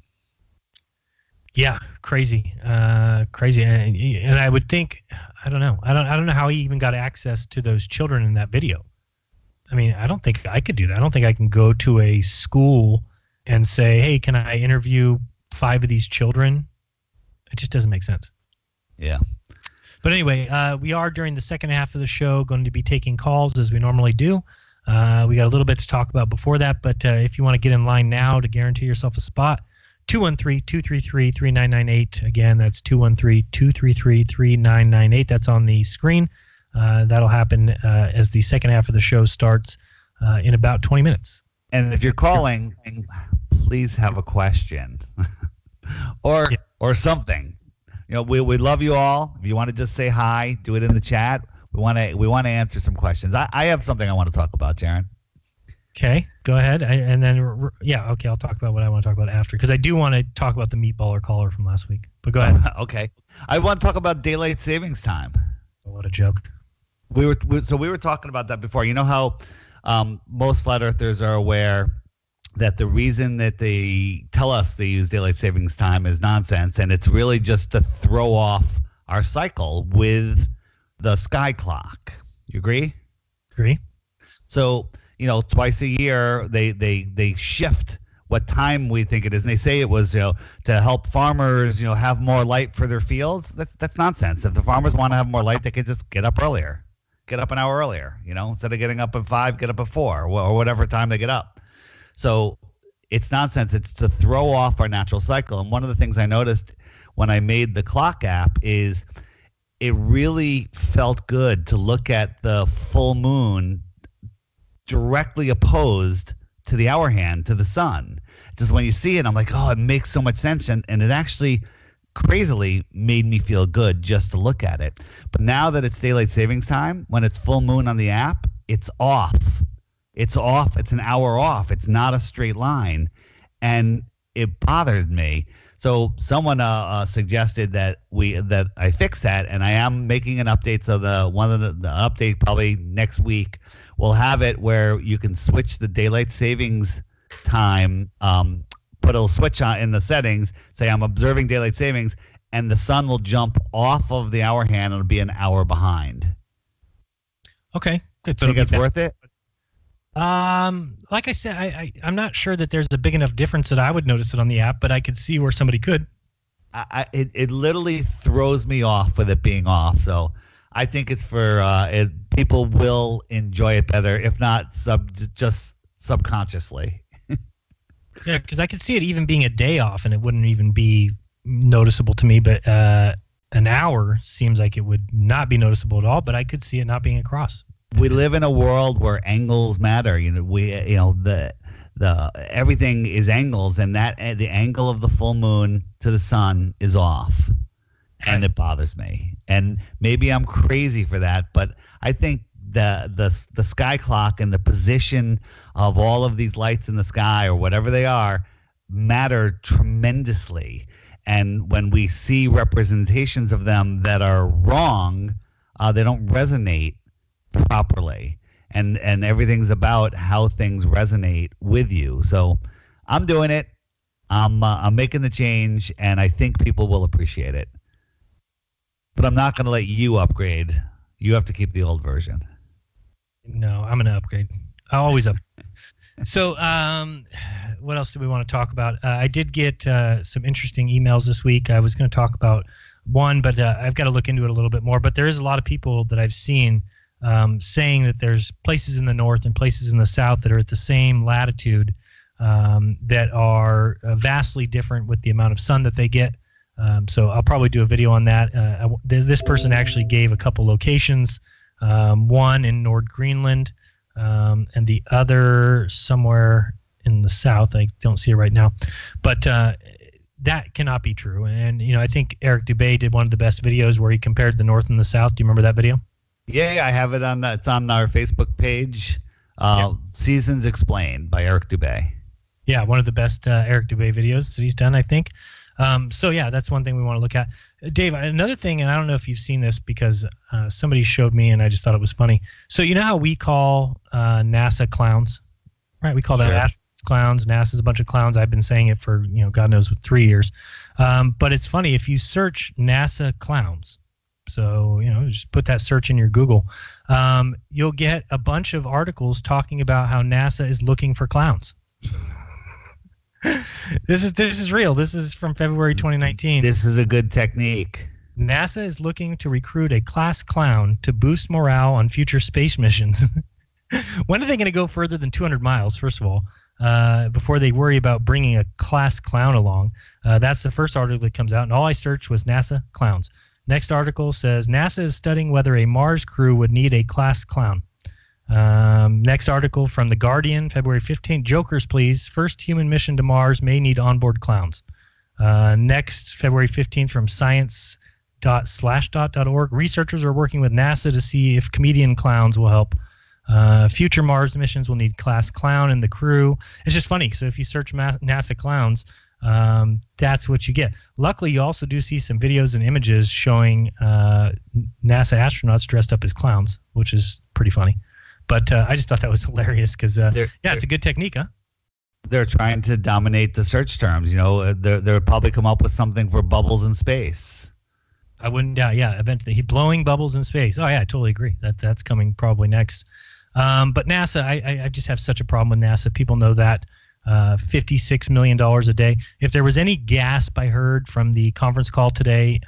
Yeah, crazy. And I would think, I don't know how he even got access to those children in that video. I mean, I don't think I could do that. I don't think I can go to a school and say, hey, can I interview 5 of these children? It just doesn't make sense. Yeah. But anyway, we are during the second half of the show going to be taking calls as we normally do. We got a little bit to talk about before that, but if you want to get in line now to guarantee yourself a spot, 213-233-3998. Again, that's 213-233-3998. That's on the screen. That'll happen as the second half of the show starts in about 20 minutes. And if you're calling, please have a question or something. We love you all. If you want to just say hi, do it in the chat. We want to answer some questions. I have something I want to talk about, Jeran. Okay, go ahead. I'll talk about what I want to talk about after, because I do want to talk about the meatballer caller from last week. But go ahead. Okay, I want to talk about daylight savings time. What a joke. We were talking about that before. You know how most flat earthers are aware that the reason that they tell us they use daylight savings time is nonsense, and it's really just to throw off our cycle with the sky clock. You agree? Agree. So, twice a year they shift what time we think it is, and they say it was to help farmers have more light for their fields. That's nonsense. If the farmers want to have more light, they can just get up earlier, get up an hour earlier. Instead of getting up at 5, get up at 4 or whatever time they get up. So it's nonsense. It's to throw off our natural cycle. And one of the things I noticed when I made the clock app is it really felt good to look at the full moon directly opposed to the hour hand, to the sun. Just when you see it, I'm like, oh, it makes so much sense. And it actually crazily made me feel good just to look at it. But now that it's daylight savings time, when it's full moon on the app, it's off. It's off. It's an hour off. It's not a straight line. And it bothered me. So someone suggested that I fix that, and I am making an update. So the update probably next week will have it where you can switch the daylight savings time, put a switch on in the settings, say I'm observing daylight savings, and the sun will jump off of the hour hand and it'll be an hour behind. Okay, good. So you think it's worth it? Like I said, I'm not sure that there's a big enough difference that I would notice it on the app, but I could see where somebody could. It literally throws me off with it being off. So I think it's for people will enjoy it better, if not just subconsciously. Yeah, because I could see it even being a day off, and it wouldn't even be noticeable to me. But an hour seems like it would not be noticeable at all. But I could see it not being across. We live in a world where angles matter. The everything is angles, and that the angle of the full moon to the sun is off, and it bothers me. And maybe I'm crazy for that, but I think the sky clock and the position of all of these lights in the sky or whatever they are matter tremendously. And when we see representations of them that are wrong, they don't resonate properly, and everything's about how things resonate with you. So I'm doing it. I'm making the change, and I think people will appreciate it. But I'm not going to let you upgrade. You have to keep the old version. No, I'm going to upgrade. I always up. So what else do we want to talk about? I did get some interesting emails this week. I was going to talk about one, but I've got to look into it a little bit more. But there is a lot of people that I've seen saying that there's places in the north and places in the south that are at the same latitude that are vastly different with the amount of sun that they get. So I'll probably do a video on that. This person actually gave a couple locations, one in Nord Greenland and the other somewhere in the south. I don't see it right now, but that cannot be true. And I think Eric Dubé did one of the best videos where he compared the north and the south. Do you remember that video? Yeah, I have it it's on our Facebook page. Seasons Explained by Eric Dubé. Yeah, one of the best Eric Dubé videos that he's done, I think. So yeah, that's one thing we want to look at. Dave, another thing, and I don't know if you've seen this because somebody showed me and I just thought it was funny. So you know how we call NASA clowns, right? We call that astronauts clowns. NASA's a bunch of clowns. I've been saying it for, God knows, 3 years. But it's funny, if you search NASA clowns, so, just put that search in your Google, you'll get a bunch of articles talking about how NASA is looking for clowns. This is real. This is from February 2019. This is a good technique. NASA is looking to recruit a class clown to boost morale on future space missions. When are they going to go further than 200 miles, first of all, before they worry about bringing a class clown along? That's the first article that comes out, and all I searched was NASA clowns. Next article says NASA is studying whether a Mars crew would need a class clown. Next article from The Guardian, February 15th. Jokers, please. First human mission to Mars may need onboard clowns. Next, February 15th, from science.slashdot.org. Researchers are working with NASA to see if comedian clowns will help. Future Mars missions will need class clown in the crew. It's just funny. So if you search NASA clowns, that's what you get. Luckily, you also do see some videos and images showing NASA astronauts dressed up as clowns, which is pretty funny. But I just thought that was hilarious because, it's a good technique, huh? They're trying to dominate the search terms. They'll probably come up with something for bubbles in space. I wouldn't doubt. Yeah, eventually blowing bubbles in space. Oh yeah, I totally agree. That's coming probably next. But NASA, I just have such a problem with NASA. People know that. $56 million a day. If there was any gasp I heard from the conference call today,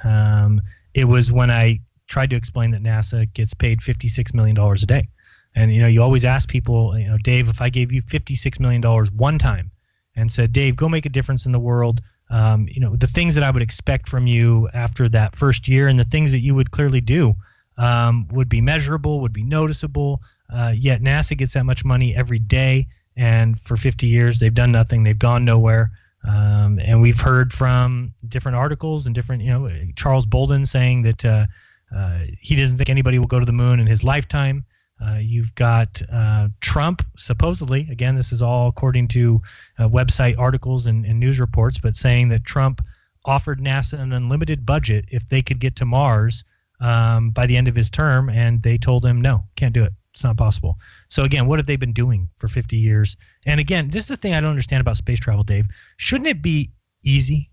it was when I tried to explain that NASA gets paid $56 million a day. And, you always ask people, Dave, if I gave you $56 million one time and said, Dave, go make a difference in the world, the things that I would expect from you after that first year and the things that you would clearly do would be measurable, would be noticeable. Yet NASA gets that much money every day. And for 50 years, they've done nothing. They've gone nowhere. And we've heard from different articles and different, Charles Bolden saying that he doesn't think anybody will go to the moon in his lifetime. You've got Trump, supposedly, again, this is all according to website articles and news reports, but saying that Trump offered NASA an unlimited budget if they could get to Mars by the end of his term, and they told him, no, can't do it. It's not possible. So again, what have they been doing for 50 years? And again, this is the thing I don't understand about space travel, Dave. Shouldn't it be easy?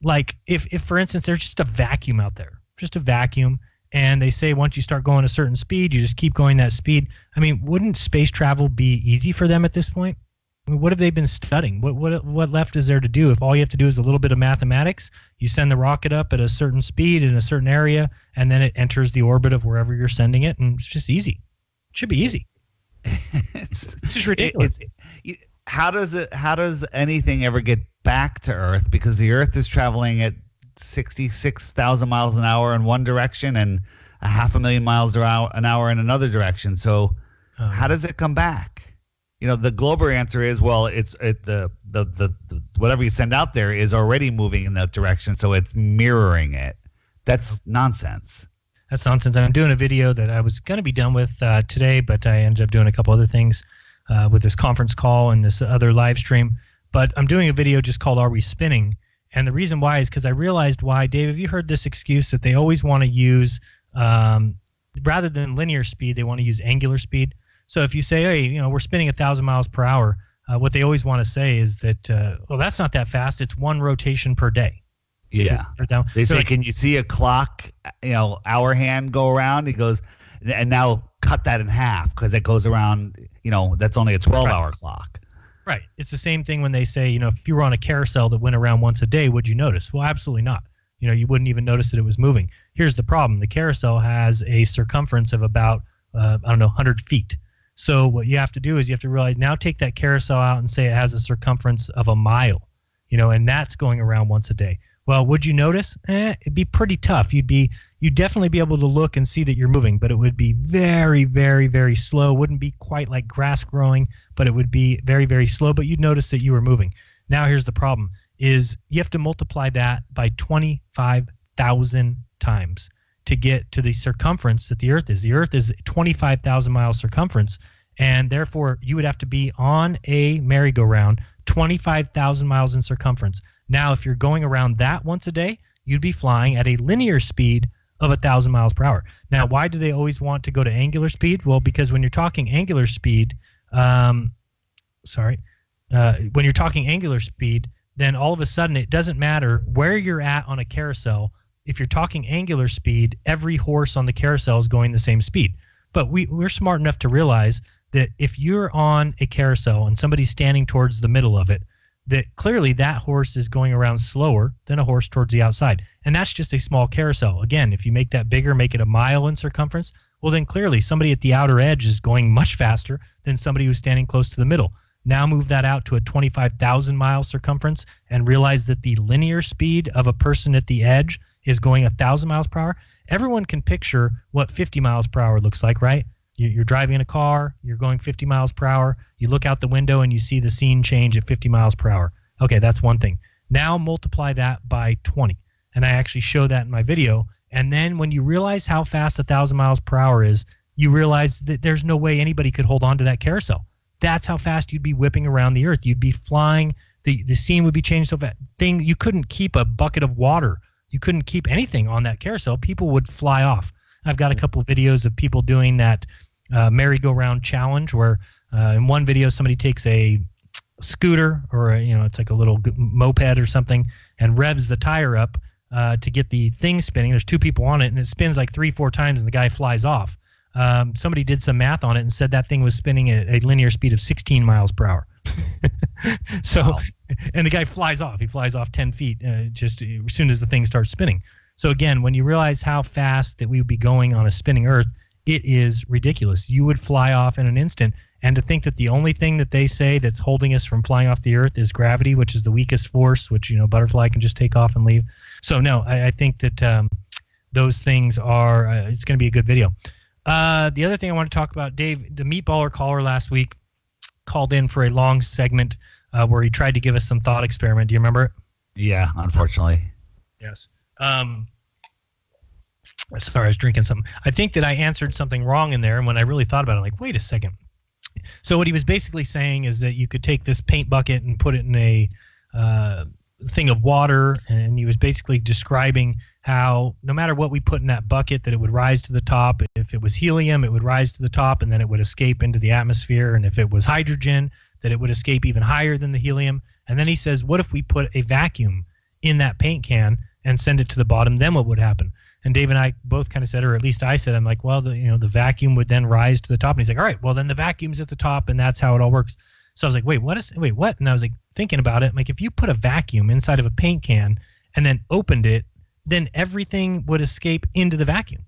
Like if for instance, there's just a vacuum out there, just a vacuum, and they say once you start going a certain speed, you just keep going that speed. I mean, wouldn't space travel be easy for them at this point? I mean, what have they been studying? What left is there to do? If all you have to do is a little bit of mathematics, you send the rocket up at a certain speed in a certain area, and then it enters the orbit of wherever you're sending it, and it's just easy. It should be easy. It's just ridiculous. How does anything ever get back to Earth? Because the Earth is traveling at 66,000 miles an hour in one direction and 500,000 miles an hour in another direction. So how does it come back? The Glober answer is, well, the whatever you send out there is already moving in that direction, so it's mirroring it. That's nonsense. That's nonsense. I'm doing a video that I was going to be done with today, but I ended up doing a couple other things with this conference call and this other live stream. But I'm doing a video just called Are We Spinning? And the reason why is because I realized why. Dave, have you heard this excuse that they always want to use, rather than linear speed, they want to use angular speed? So if you say, hey, we're spinning 1,000 miles per hour, what they always want to say is that, well, that's not that fast. It's one rotation per day. Yeah. They say, can you see a clock, hour hand go around? He goes, and now cut that in half because it goes around, that's only a 12-hour clock. Right. It's the same thing when they say, if you were on a carousel that went around once a day, would you notice? Well, absolutely not. You wouldn't even notice that it was moving. Here's the problem. The carousel has a circumference of about, 100 feet. So what you have to do is you have to realize, now take that carousel out and say it has a circumference of a mile, and that's going around once a day. Well, would you notice? It'd be pretty tough. You'd you'd definitely be able to look and see that you're moving, but it would be very, very, very slow. Wouldn't be quite like grass growing, but it would be very, very slow, but you'd notice that you were moving. Now here's the problem, is you have to multiply that by 25,000 times to get to the circumference that the Earth is. The Earth is 25,000 miles circumference, and therefore you would have to be on a merry-go-round 25,000 miles in circumference. Now, if you're going around that once a day, you'd be flying at a linear speed of 1,000 miles per hour. Now, why do they always want to go to angular speed? Well, because when you're talking angular speed, when you're talking angular speed, then all of a sudden it doesn't matter where you're at on a carousel. If you're talking angular speed, every horse on the carousel is going the same speed. But we're smart enough to realize that if you're on a carousel and somebody's standing towards the middle of it, that clearly that horse is going around slower than a horse towards the outside. And that's just a small carousel. Again, if you make that bigger, make it a mile in circumference, well, then clearly somebody at the outer edge is going much faster than somebody who's standing close to the middle. Now move that out to a 25,000 mile circumference and realize that the linear speed of a person at the edge is going 1,000 miles per hour. Everyone can picture what 50 miles per hour looks like, right? You're driving in a car, you're going 50 miles per hour, you look out the window and you see the scene change at 50 miles per hour. Okay, that's one thing. Now multiply that by 20. And I actually show that in my video. And then when you realize how fast 1,000 miles per hour is, you realize that there's no way anybody could hold on to that carousel. That's how fast you'd be whipping around the Earth. You'd be flying. The scene would be changed so fast. You couldn't keep a bucket of water. You couldn't keep anything on that carousel. People would fly off. I've got a couple of videos of people doing that merry-go-round challenge where in one video somebody takes a scooter or it's like a little moped or something and revs the tire up to get the thing spinning. There's two people on it and it spins like 3-4 times and the guy flies off. Somebody did some math on it and said that thing was spinning at a linear speed of 16 miles per hour. So, wow. And the guy flies off. He flies off 10 feet just as soon as the thing starts spinning. So again, when you realize how fast that we would be going on a spinning Earth, it is ridiculous. You would fly off in an instant. And to think that the only thing that they say that's holding us from flying off the Earth is gravity, which is the weakest force, which, butterfly can just take off and leave. So no, I think that those things are, it's going to be a good video. The other thing I want to talk about, Dave, the Meatballer caller last week called in for a long segment where he tried to give us some thought experiment. Do you remember it? Yeah, unfortunately. Yes. Sorry, I was drinking something. I think that I answered something wrong in there, and when I really thought about it, I'm like, wait a second. So what he was basically saying is that you could take this paint bucket and put it in a thing of water, and he was basically describing how no matter what we put in that bucket, that it would rise to the top. If it was helium, it would rise to the top, and then it would escape into the atmosphere. And if it was hydrogen, that it would escape even higher than the helium. And then he says, what if we put a vacuum in that paint can and send it to the bottom? Then what would happen? And Dave and I both kind of said, or at least I said, I'm like, well, the vacuum would then rise to the top. And he's like, all right, well, then the vacuum's at the top, and that's how it all works. So I was like, wait, what? And I was like thinking about it. I'm like, if you put a vacuum inside of a paint can and then opened it, then everything would escape into the vacuum.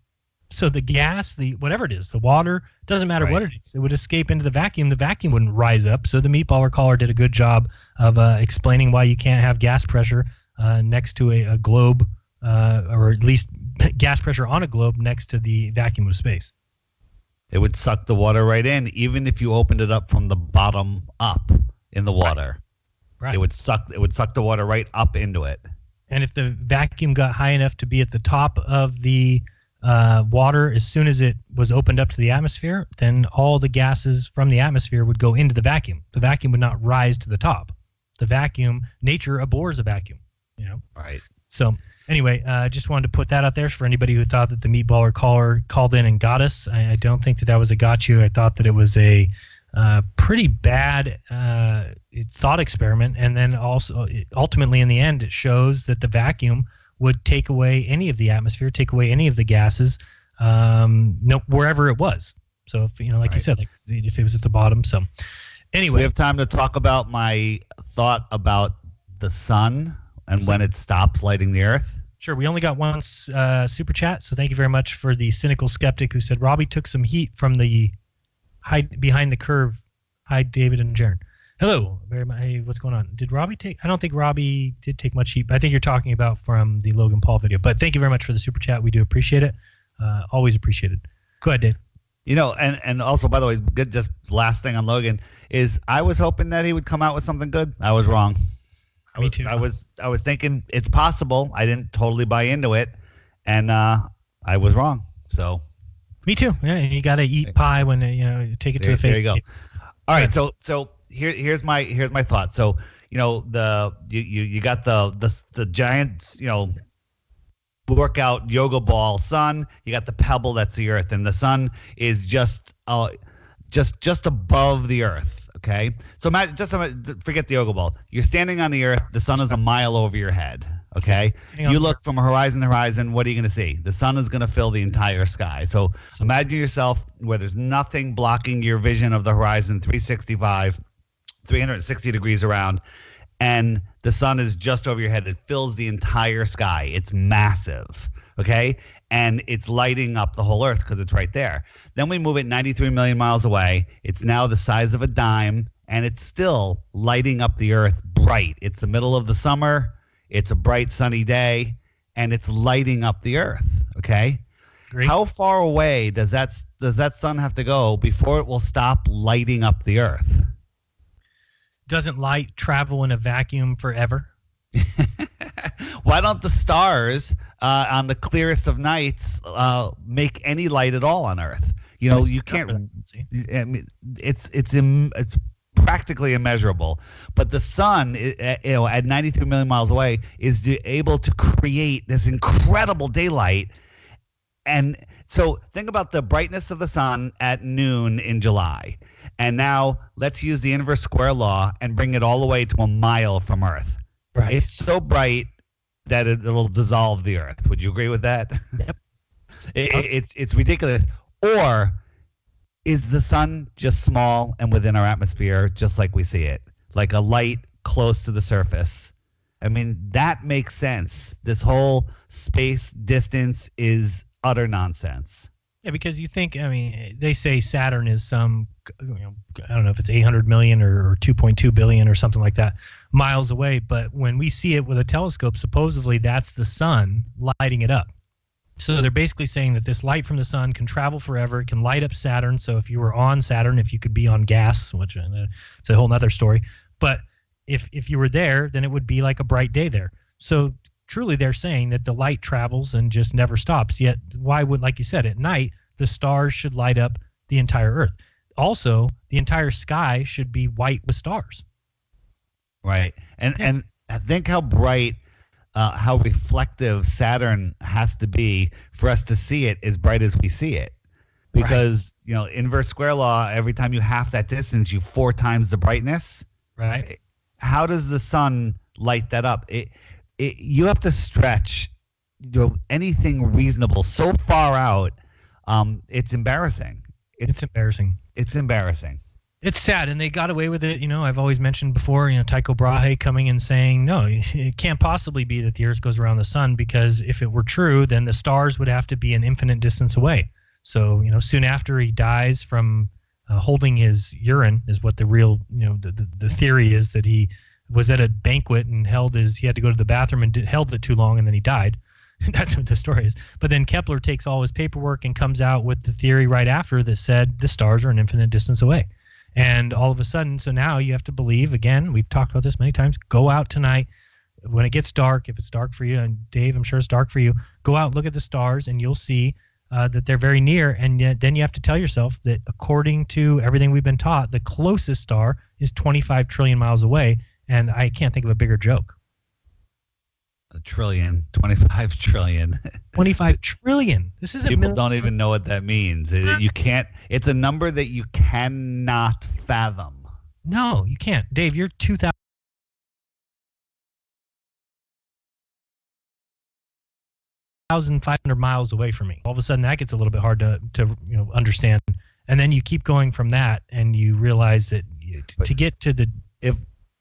So the gas, whatever it is, the water, doesn't matter what it is, it would escape into the vacuum. The vacuum wouldn't rise up. So the Meatballer caller did a good job of explaining why you can't have gas pressure next to a globe, or at least gas pressure on a globe next to the vacuum of space. It would suck the water right in, even if you opened it up from the bottom up in the water. Right. It would suck the water right up into it. And if the vacuum got high enough to be at the top of the water, as soon as it was opened up to the atmosphere, then all the gases from the atmosphere would go into the vacuum. The vacuum would not rise to the top. The vacuum, nature abhors a vacuum. Right. So anyway, just wanted to put that out there for anybody who thought that the Meatballer caller called in and got us. I don't think that was a got you. I thought that it was a pretty bad thought experiment. And then also, ultimately, in the end, it shows that the vacuum would take away any of the atmosphere, take away any of the gases, wherever it was. So, if like you said, like if it was at the bottom. So anyway. We have time to talk about my thought about the sun and when it stops lighting the Earth. Sure. We only got one super chat, so thank you very much for the cynical skeptic who said Robbie took some heat from the behind the curve. Hi, David and Jeran. Hello. Hey, what's going on? Did Robbie take? I don't think Robbie did take much heat, but I think you're talking about from the Logan Paul video. But thank you very much for the super chat. We do appreciate it. Always appreciated. Go ahead, Dave. And also, by the way, good. Just last thing on Logan is I was hoping that he would come out with something good. I was wrong. Me too. I was thinking it's possible. I didn't totally buy into it, and I was wrong. So. Me too. Yeah, you got to eat pie when you take it to the face. There you go. All right. So here's my thought. So you got the giant workout yoga ball sun. You got the pebble that's the earth, and the sun is just above the earth. Okay. So forget the yoga ball. You're standing on the earth. The sun is a mile over your head. Okay. You look from horizon to horizon. What are you going to see? The sun is going to fill the entire sky. So imagine yourself where there's nothing blocking your vision of the horizon, 360 degrees around, and the sun is just over your head. It fills the entire sky. It's massive. Okay. And it's lighting up the whole earth because it's right there. Then we move it 93 million miles away. It's now the size of a dime, and it's still lighting up the earth bright. It's the middle of the summer. It's a bright sunny day, and it's lighting up the earth. Okay. Great. How far away does that sun have to go before it will stop lighting up the earth? Doesn't light travel in a vacuum forever? Why don't the stars on the clearest of nights make any light at all on Earth? You can't. I mean, it's practically immeasurable. But the sun, at 93 million miles away, is able to create this incredible daylight. And so think about the brightness of the sun at noon in July. And now let's use the inverse square law and bring it all the way to a mile from Earth. Right. It's so bright that it'll dissolve the Earth. Would you agree with that? Yep. It's ridiculous. Or is the sun just small and within our atmosphere, just like we see it, like a light close to the surface? I mean, that makes sense. This whole space distance is utter nonsense. Yeah, because you think, they say Saturn is some, I don't know if it's 800 million or 2.2 billion or something like that miles away. But when we see it with a telescope, supposedly that's the sun lighting it up. So they're basically saying that this light from the sun can travel forever. It can light up Saturn. So if you were on Saturn, if you could be on gas, which it's a whole nother story. But if you were there, then it would be like a bright day there. So truly, they're saying that the light travels and just never stops. Yet, why would, like you said, at night, the stars should light up the entire Earth. Also, the entire sky should be white with stars. Right. And think how bright, how reflective Saturn has to be for us to see it as bright as we see it. Because, inverse square law, every time you half that distance, you 4 times the brightness. Right. How does the sun light that up? You have to stretch anything reasonable so far out. It's embarrassing. It's embarrassing. It's embarrassing. It's sad, and they got away with it. I've always mentioned before, Tycho Brahe coming and saying, no, it can't possibly be that the Earth goes around the sun, because if it were true, then the stars would have to be an infinite distance away. So, soon after he dies from holding his urine, is what the real, the theory is, that he was at a banquet and he had to go to the bathroom and held it too long, and then he died. That's what the story is. But then Kepler takes all his paperwork and comes out with the theory right after that said the stars are an infinite distance away. And all of a sudden, so now you have to believe, again, we've talked about this many times, go out tonight when it gets dark, if it's dark for you, and Dave, I'm sure it's dark for you, go out, look at the stars, and you'll see that they're very near. And yet, then you have to tell yourself that according to everything we've been taught, the closest star is 25 trillion miles away. And I can't think of a bigger joke. A trillion, 25 trillion. 25 trillion. This is People don't even know what that means. You can't. It's a number that you cannot fathom. No, you can't. Dave, you're 2,500 miles away from me. All of a sudden, that gets a little bit hard to understand. And then you keep going from that, and you realize that to get to the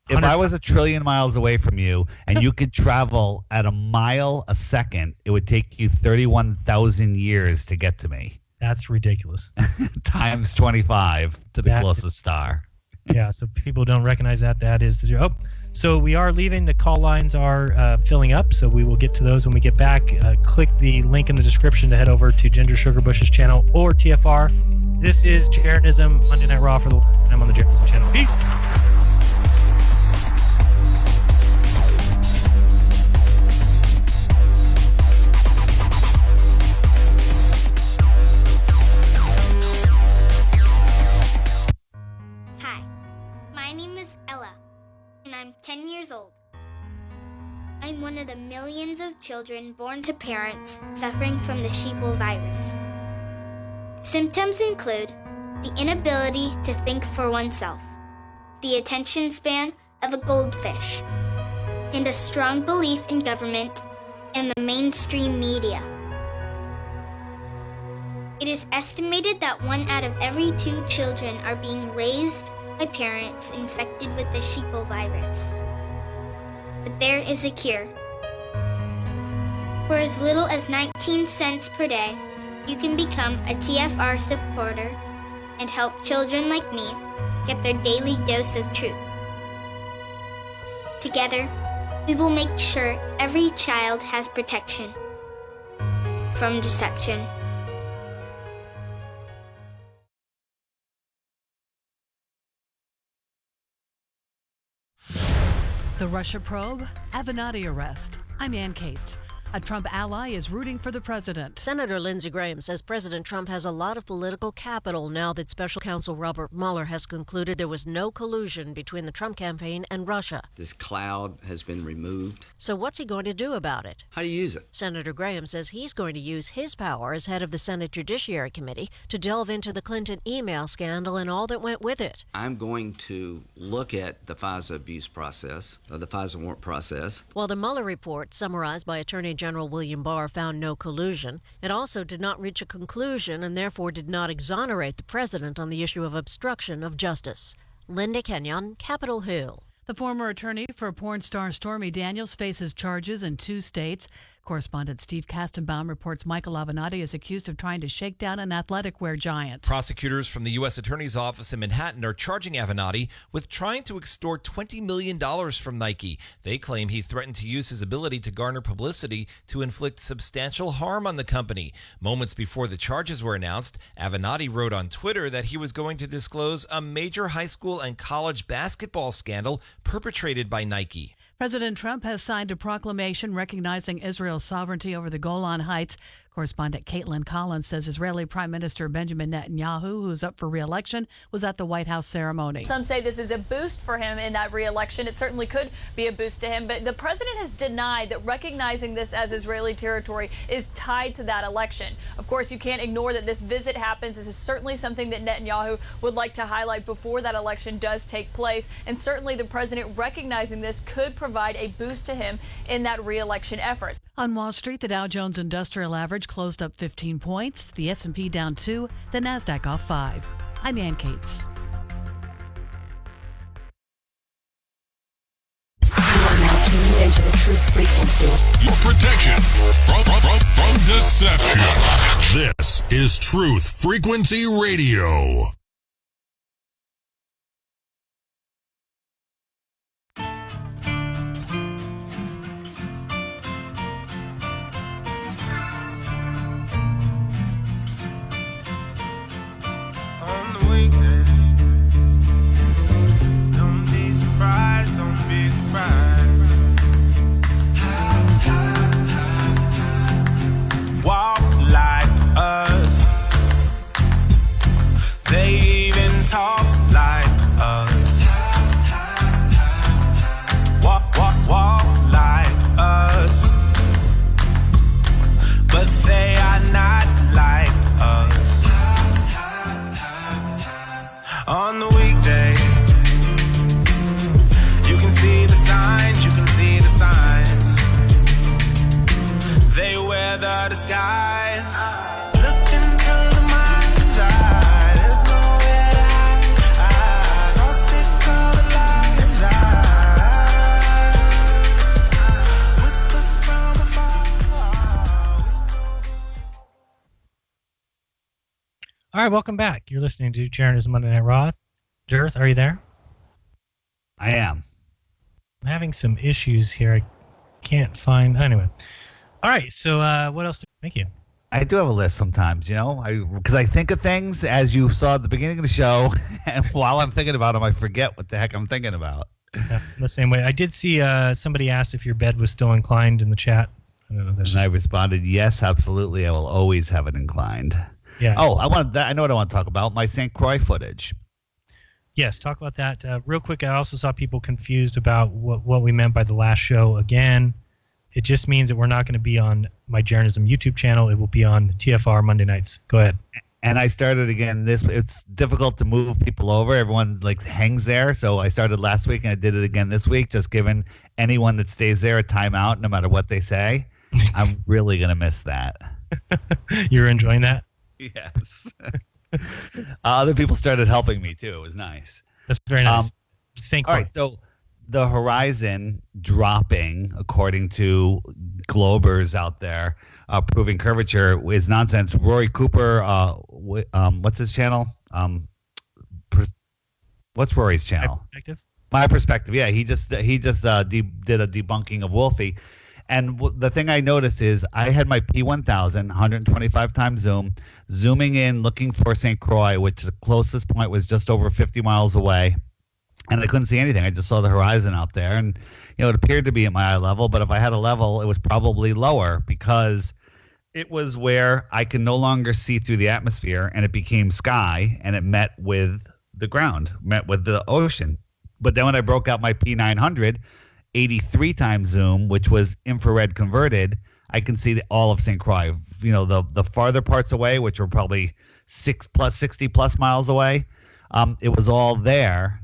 If I was a trillion miles away from you and you could travel at a mile a second, it would take you 31,000 years to get to me. That's ridiculous. Times 25 to the closest star. Yeah, so people don't recognize that is the joke. So we are leaving. The call lines are filling up, so we will get to those when we get back. Click the link in the description to head over to Ginger Sugar Bush's channel or TFR. This is Jeranism Monday Night Raw for the last time on the Jeranism channel. Peace. Hi, my name is Ella, and I'm 10 years old. I'm one of the millions of children born to parents suffering from the sheeple virus. Symptoms include the inability to think for oneself, the attention span of a goldfish, and a strong belief in government and the mainstream media. It is estimated that 1 out of every 2 children are being raised by parents infected with the sheeple virus. But there is a cure. For as little as 19 cents per day, you can become a TFR supporter and help children like me get their daily dose of truth. Together, we will make sure every child has protection from deception. The Russia probe, Avenatti arrest. I'm Ann Cates. A Trump ally is rooting for the president. Senator Lindsey Graham says President Trump has a lot of political capital now that Special Counsel Robert Mueller has concluded there was no collusion between the Trump campaign and Russia. This cloud has been removed. So what's he going to do about it? How do you use it? Senator Graham says he's going to use his power as head of the Senate Judiciary Committee to delve into the Clinton email scandal and all that went with it. I'm going to look at the FISA abuse process, or the FISA warrant process. While the Mueller report, summarized by Attorney General William Barr, found no collusion, it also did not reach a conclusion and therefore did not exonerate the president on the issue of obstruction of justice. Linda Kenyon, Capitol Hill. The former attorney for porn star Stormy Daniels faces charges in 2 states. Correspondent Steve Kastenbaum reports Michael Avenatti is accused of trying to shake down an athletic wear giant. Prosecutors from the U.S. Attorney's Office in Manhattan are charging Avenatti with trying to extort $20 million from Nike. They claim he threatened to use his ability to garner publicity to inflict substantial harm on the company. Moments before the charges were announced, Avenatti wrote on Twitter that he was going to disclose a major high school and college basketball scandal perpetrated by Nike. President Trump has signed a proclamation recognizing Israel's sovereignty over the Golan Heights. Correspondent Caitlin Collins says Israeli Prime Minister Benjamin Netanyahu, who is up for re-election, was at the White House ceremony. Some say this is a boost for him in that re-election. It certainly could be a boost to him, but the president has denied that recognizing this as Israeli territory is tied to that election. Of course, you can't ignore that this visit happens. This is certainly something that Netanyahu would like to highlight before that election does take place, and certainly the president recognizing this could provide a boost to him in that re-election effort. On Wall Street, the Dow Jones Industrial Average closed up 15 points, the S&P down 2, the Nasdaq off 5. I'm Ann Cates. You are now tuned into the truth frequency. Your protection from deception. This is Truth Frequency Radio. Walk like us. They even talk like us. Walk like us. But they are not like us. On the weekday, you can see the signs, you can see the signs. They wear the disguise. Look into the mind's eye. There's nowhere to hide. Don't stick all the lies. Whispers from afar. All right, welcome back. You're listening to Jeranism Monday Night Raw. Jareth, are you there? I am. I'm having some issues here. I can't find. Anyway. All right. So what else? Thank you. I do have a list sometimes, because I think of things, as you saw at the beginning of the show, and while I'm thinking about them, I forget what the heck I'm thinking about. Yeah, the same way. I did see somebody asked if your bed was still inclined in the chat. I don't know. I responded, yes, absolutely. I will always have it inclined. Yeah. Oh, I know what I want to talk about. My St. Croix footage. Yes, talk about that. Real quick, I also saw people confused about what we meant by the last show. Again, it just means that we're not going to be on my Jeranism YouTube channel. It will be on TFR Monday nights. Go ahead. And I started again it's difficult to move people over. Everyone hangs there. So I started last week and I did it again this week, just giving anyone that stays there a timeout no matter what they say. I'm really going to miss that. You're enjoying that? Yes. Other people started helping me too. It was nice. That's very nice. All right, so the horizon dropping, according to Globers out there, proving curvature is nonsense. Rory Cooper, what's his channel? What's Rory's channel? My Perspective. Yeah, he just did a debunking of Wolfie. And the thing I noticed is I had my P1000, 125 times zooming in, looking for St. Croix, which the closest point was just over 50 miles away. And I couldn't see anything. I just saw the horizon out there. And, it appeared to be at my eye level. But if I had a level, it was probably lower because it was where I can no longer see through the atmosphere. And it became sky. And it met with the ground, met with the ocean. But then when I broke out my P900, 83 times zoom, which was infrared converted, I can see all of St. Croix. The farther parts away, which were probably 60 plus miles away, it was all there,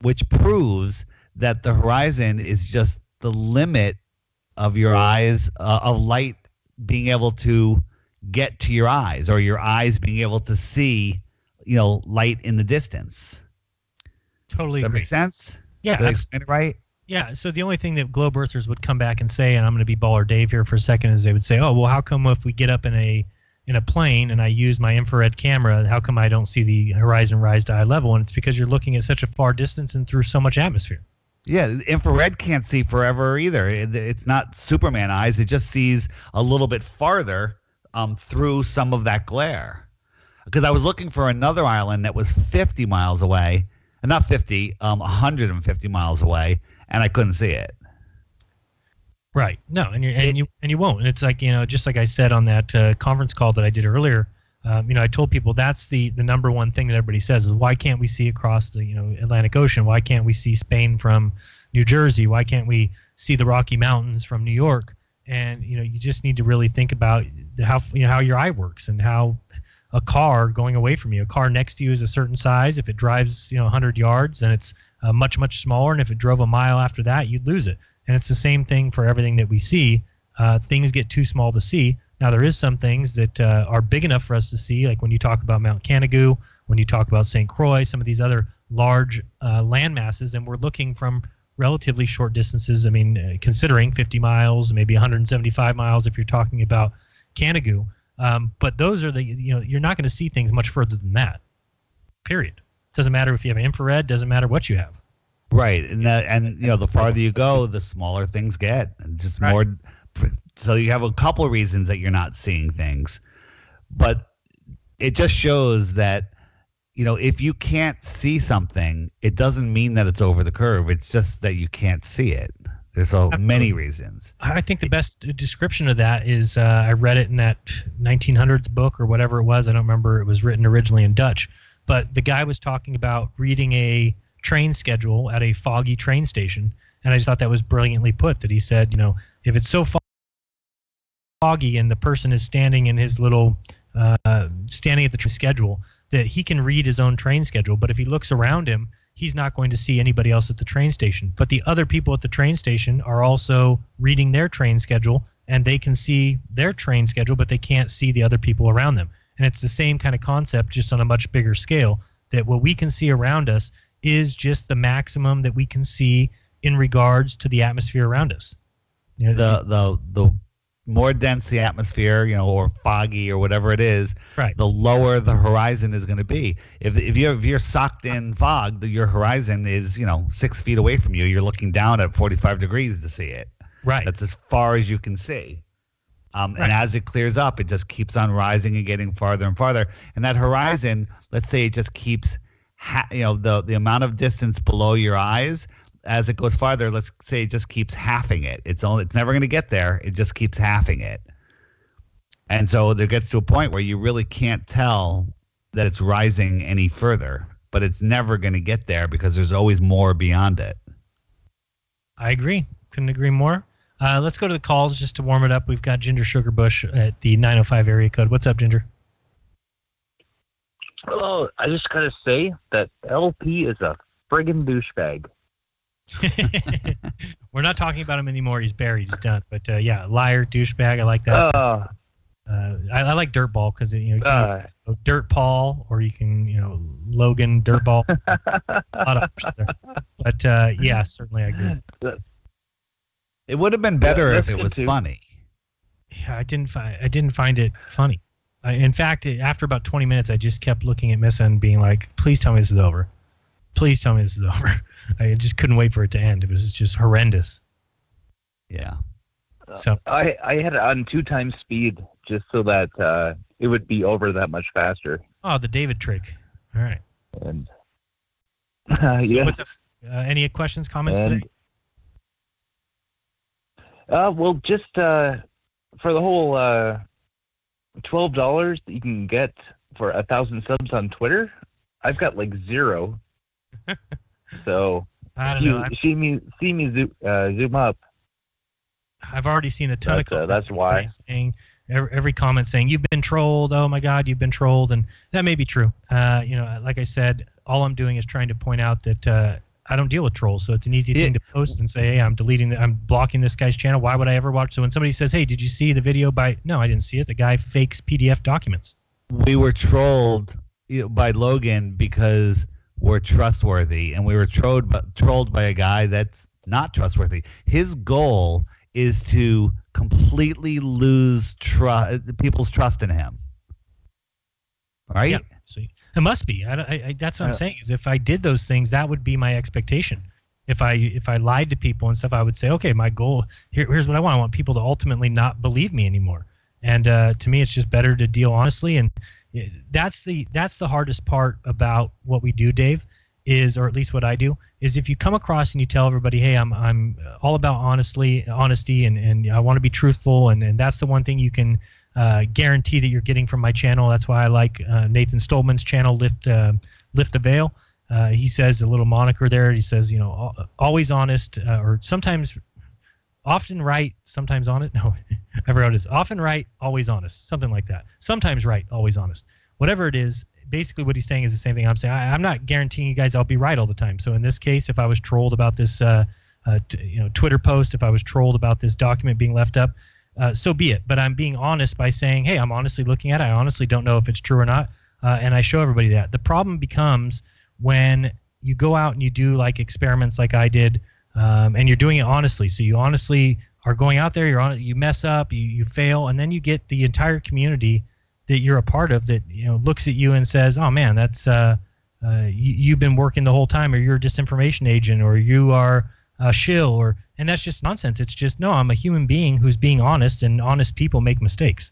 which proves that the horizon is just the limit of your eyes, of light being able to get to your eyes, or your eyes being able to see, light in the distance. Totally Does that agree. make sense? Yeah. Did I explain it right? Yeah, so the only thing that globe earthers would come back and say, and I'm going to be Baller Dave here for a second, is they would say, oh, well, how come if we get up in a plane and I use my infrared camera, how come I don't see the horizon rise to eye level? And it's because you're looking at such a far distance and through so much atmosphere. Yeah, infrared can't see forever either. It's not Superman eyes. It just sees a little bit farther through some of that glare. Because I was looking for another island that was 50 miles away, and not 50, 150 miles away, and I couldn't see it. Right. No, and you won't. And it's like, just like I said on that conference call that I did earlier, I told people that's the number one thing that everybody says is, why can't we see across the Atlantic Ocean? Why can't we see Spain from New Jersey? Why can't we see the Rocky Mountains from New York? And you just need to really think about how your eye works, and how a car going away from you, a car next to you is a certain size. If it drives 100 yards, then it's much, much smaller, and if it drove a mile after that, you'd lose it. And it's the same thing for everything that we see. Things get too small to see. Now, there is some things that are big enough for us to see, like when you talk about Mount Canigou, when you talk about St. Croix, some of these other large land masses, and we're looking from relatively short distances. I mean, considering 50 miles, maybe 175 miles if you're talking about Canigou. But those are you're not going to see things much further than that, period. Doesn't matter if you have infrared, doesn't matter what you have. Right, and the farther you go, the smaller things get, and just right. More. So you have a couple of reasons that you're not seeing things, but it just shows that if you can't see something, it doesn't mean that it's over the curve. It's just that you can't see it. There's so many reasons. I think the best description of that is I read it in that 1900s book or whatever it was. I don't remember. It was written originally in Dutch, but the guy was talking about reading a train schedule at a foggy train station, and I just thought that was brilliantly put. That he said, if it's so foggy and the person is standing in his little standing at the train schedule, that he can read his own train schedule, but if he looks around him, he's not going to see anybody else at the train station. But the other people at the train station are also reading their train schedule, and they can see their train schedule, but they can't see the other people around them. And it's the same kind of concept, just on a much bigger scale, that what we can see around us is just the maximum that we can see in regards to the atmosphere around us. more dense the atmosphere, or foggy or whatever it is, right, the lower the horizon is going to be. If you're socked in fog, your horizon is 6 feet away from you. You're looking down at 45 degrees to see it. Right. That's as far as you can see. And as it clears up, it just keeps on rising and getting farther and farther. And that horizon, let's say it just keeps, the amount of distance below your eyes. As it goes farther, let's say it just keeps halving it. It's never going to get there. It just keeps halving it. And so there gets to a point where you really can't tell that it's rising any further, but it's never going to get there because there's always more beyond it. I agree. Couldn't agree more. Let's go to the calls just to warm it up. We've got Ginger Sugarbush at the 905 area code. What's up, Ginger? Hello. I just got to say that LP is a friggin' douchebag. We're not talking about him anymore. He's buried. He's done. But yeah, liar, douchebag. I like that. I like Dirtball because you can go Dirt Paul, or you can Logan Dirtball. A lot of options there. But yeah, certainly I agree. It would have been better if it was funny. Yeah, I didn't find it funny. In fact, after about 20 minutes, I just kept looking at Missa and being like, "Please tell me this is over. Please tell me this is over." I just couldn't wait for it to end. It was just horrendous. Yeah. So I had it on 2 times speed just so that it would be over that much faster. Oh, the David trick. All right. And so yeah. what's up? Any questions, comments today? Well, just for the whole $12 that you can get for 1,000 subs on Twitter, I've got like 0. So I don't know. See me zoom up. I've already seen a ton of comments. That's why. Saying, every comment saying you've been trolled. Oh my God, you've been trolled, and that may be true. Like I said, all I'm doing is trying to point out that I don't deal with trolls, so it's an easy thing to post and say, hey, I'm blocking this guy's channel. Why would I ever watch? So when somebody says, hey, did you see the video No, I didn't see it. The guy fakes PDF documents. We were trolled by Logan because we're trustworthy, and we were trolled by a guy that's not trustworthy. His goal is to completely lose people's trust in him. Right? Yeah, see. It must be. That's what I'm saying. Is if I did those things, that would be my expectation. If I lied to people and stuff, I would say, okay, my goal here's what I want. I want people to ultimately not believe me anymore. And to me, it's just better to deal honestly. And that's the hardest part about what we do, Dave, or at least what I do, is if you come across and you tell everybody, hey, I'm all about honesty, and I want to be truthful, and that's the one thing you can guarantee that you're getting from my channel. That's why I like Nathan Stolman's channel, Lift the Veil. He says a little moniker there. He says, always honest, or sometimes often right, sometimes honest. No, I forgot what it is. Often right, always honest. Something like that. Sometimes right, always honest. Whatever it is, basically what he's saying is the same thing I'm saying. I'm not guaranteeing you guys I'll be right all the time. So in this case, if I was trolled about this Twitter post, if I was trolled about this document being left up, so be it. But I'm being honest by saying, hey, I'm honestly looking at it. I honestly don't know if it's true or not. And I show everybody that. The problem becomes when you go out and you do like experiments like I did, and you're doing it honestly. So you honestly are going out there, you mess up, you fail, and then you get the entire community that you're a part of that looks at you and says, oh man, that's you've been working the whole time, or you're a disinformation agent, or you are a shill, and that's just nonsense. It's just, no, I'm a human being who's being honest, and honest people make mistakes.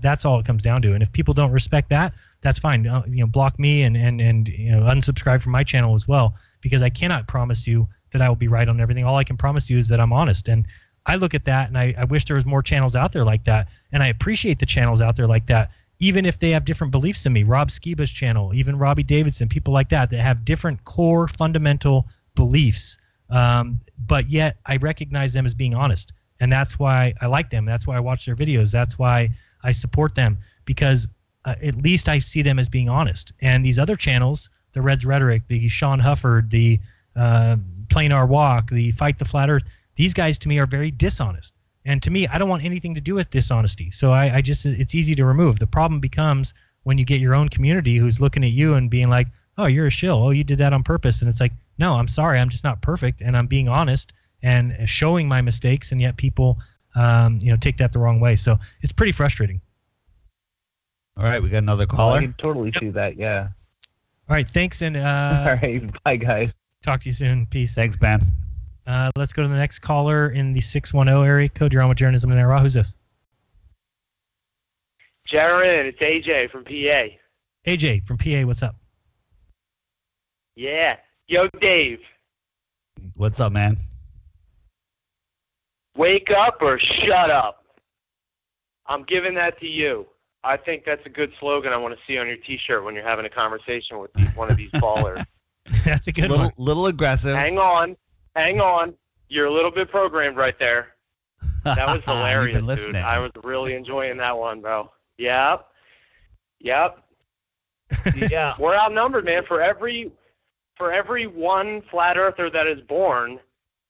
That's all it comes down to. And if people don't respect that, that's fine. Block me and unsubscribe from my channel as well, because I cannot promise you that I will be right on everything. All I can promise you is that I'm honest. And I look at that, and I wish there was more channels out there like that. And I appreciate the channels out there like that, even if they have different beliefs than me. Rob Skiba's channel, even Robbie Davidson, people like that have different core fundamental beliefs. But yet I recognize them as being honest. And that's why I like them. That's why I watch their videos. That's why I support them, because at least I see them as being honest. And these other channels, the Reds Rhetoric, the Sean Hufford, the Plain Our Walk, the Fight the Flat Earth, these guys to me are very dishonest. And to me, I don't want anything to do with dishonesty. So I just, it's easy to remove. The problem becomes when you get your own community who's looking at you and being like, oh, you're a shill. Oh, you did that on purpose. And it's like, no, I'm sorry. I'm just not perfect. And I'm being honest and showing my mistakes. And yet people take that the wrong way. So it's pretty frustrating. All right, we got another Oh, caller. I can totally see that. Yeah. All right, thanks, and All right, bye guys. Talk to you soon. Peace. Thanks, Ben. Let's go to the next caller in the 610 area code. You're on with Jeranism RAW. Who's this? Jeran, it's AJ from PA. AJ from PA. What's up? Yeah. Yo, Dave. What's up, man? Wake up or shut up. I'm giving that to you. I think that's a good slogan I want to see on your T-shirt when you're having a conversation with one of these ballers. That's a good one. Little aggressive. Hang on. You're a little bit programmed right there. That was hilarious, dude. I was really enjoying that one, bro. Yep. Yeah. We're outnumbered, man. For every one flat earther that is born,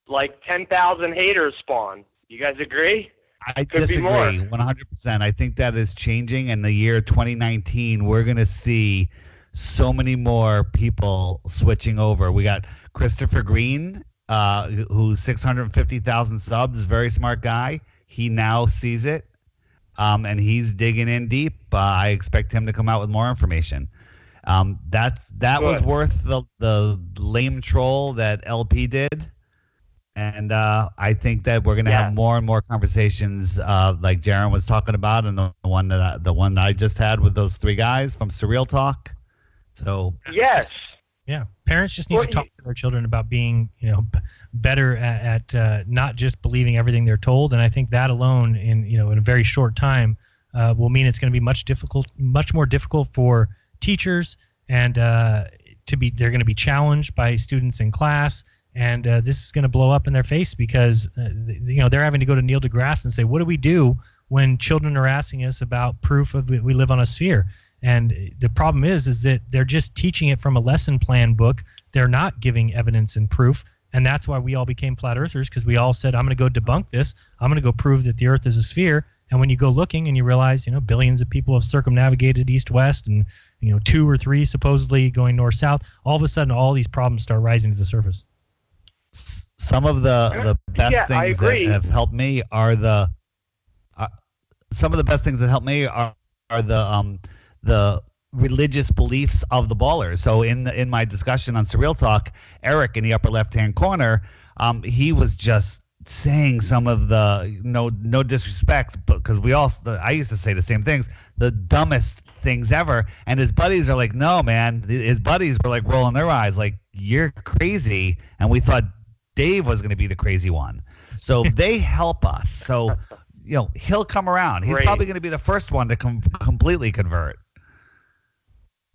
like 10,000 haters spawn. You guys agree? I Could be more. disagree 100%. I think that is changing. In the year 2019, we're going to see so many more people switching over. We got Christopher Green, who's 650,000 subs, very smart guy. He now sees it, and he's digging in deep. I expect him to come out with more information. That was worth the lame troll that LP did. And I think that we're going to have more and more conversations like Jeran was talking about, and the one I just had with those three guys from Surreal Talk. So yes, yeah, parents just need to talk to their children about being better at not just believing everything they're told. And I think that alone, in a very short time, will mean it's going to be much more difficult for teachers, and they're going to be challenged by students in class. And this is going to blow up in their face because they're having to go to Neil deGrasse and say, what do we do when children are asking us about proof of we live on a sphere? And the problem is that they're just teaching it from a lesson plan book. They're not giving evidence and proof. And that's why we all became flat earthers, because we all said, I'm going to go debunk this. I'm going to go prove that the earth is a sphere. And when you go looking and you realize, billions of people have circumnavigated east-west and, 2 or 3 supposedly going north-south, all of a sudden all these problems start rising to the surface. Some of the best things that have helped me are the religious beliefs of the ballers. So in my discussion on Surreal Talk, Eric in the upper left-hand corner, he was just saying some of the no disrespect, because I used to say the same things, the dumbest things ever, and his buddies are like, no man, his buddies were like rolling their eyes like, you're crazy, and we thought Dave was going to be the crazy one. So they help us. So he'll come around. He's probably going to be the first one to completely convert.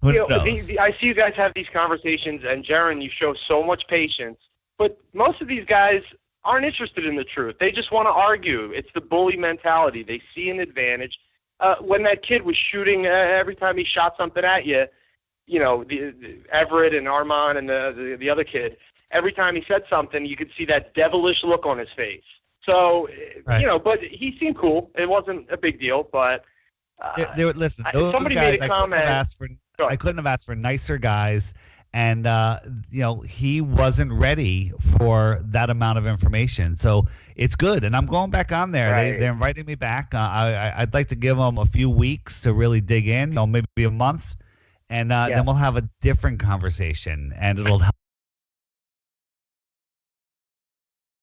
Who knows? I see you guys have these conversations, and Jeran, you show so much patience, but most of these guys aren't interested in the truth. They just want to argue. It's the bully mentality. They see an advantage. When that kid was shooting, every time he shot something at you, the Everett and Armand and the other kid, every time he said something, you could see that devilish look on his face. So, but he seemed cool. It wasn't a big deal, but listen, those somebody guys, made a comment. I couldn't have asked for nicer guys, and he wasn't ready for that amount of information. So it's good, and I'm going back on there. Right. They're inviting me back. I'd like to give them a few weeks to really dig in, maybe a month, and then we'll have a different conversation, and it'll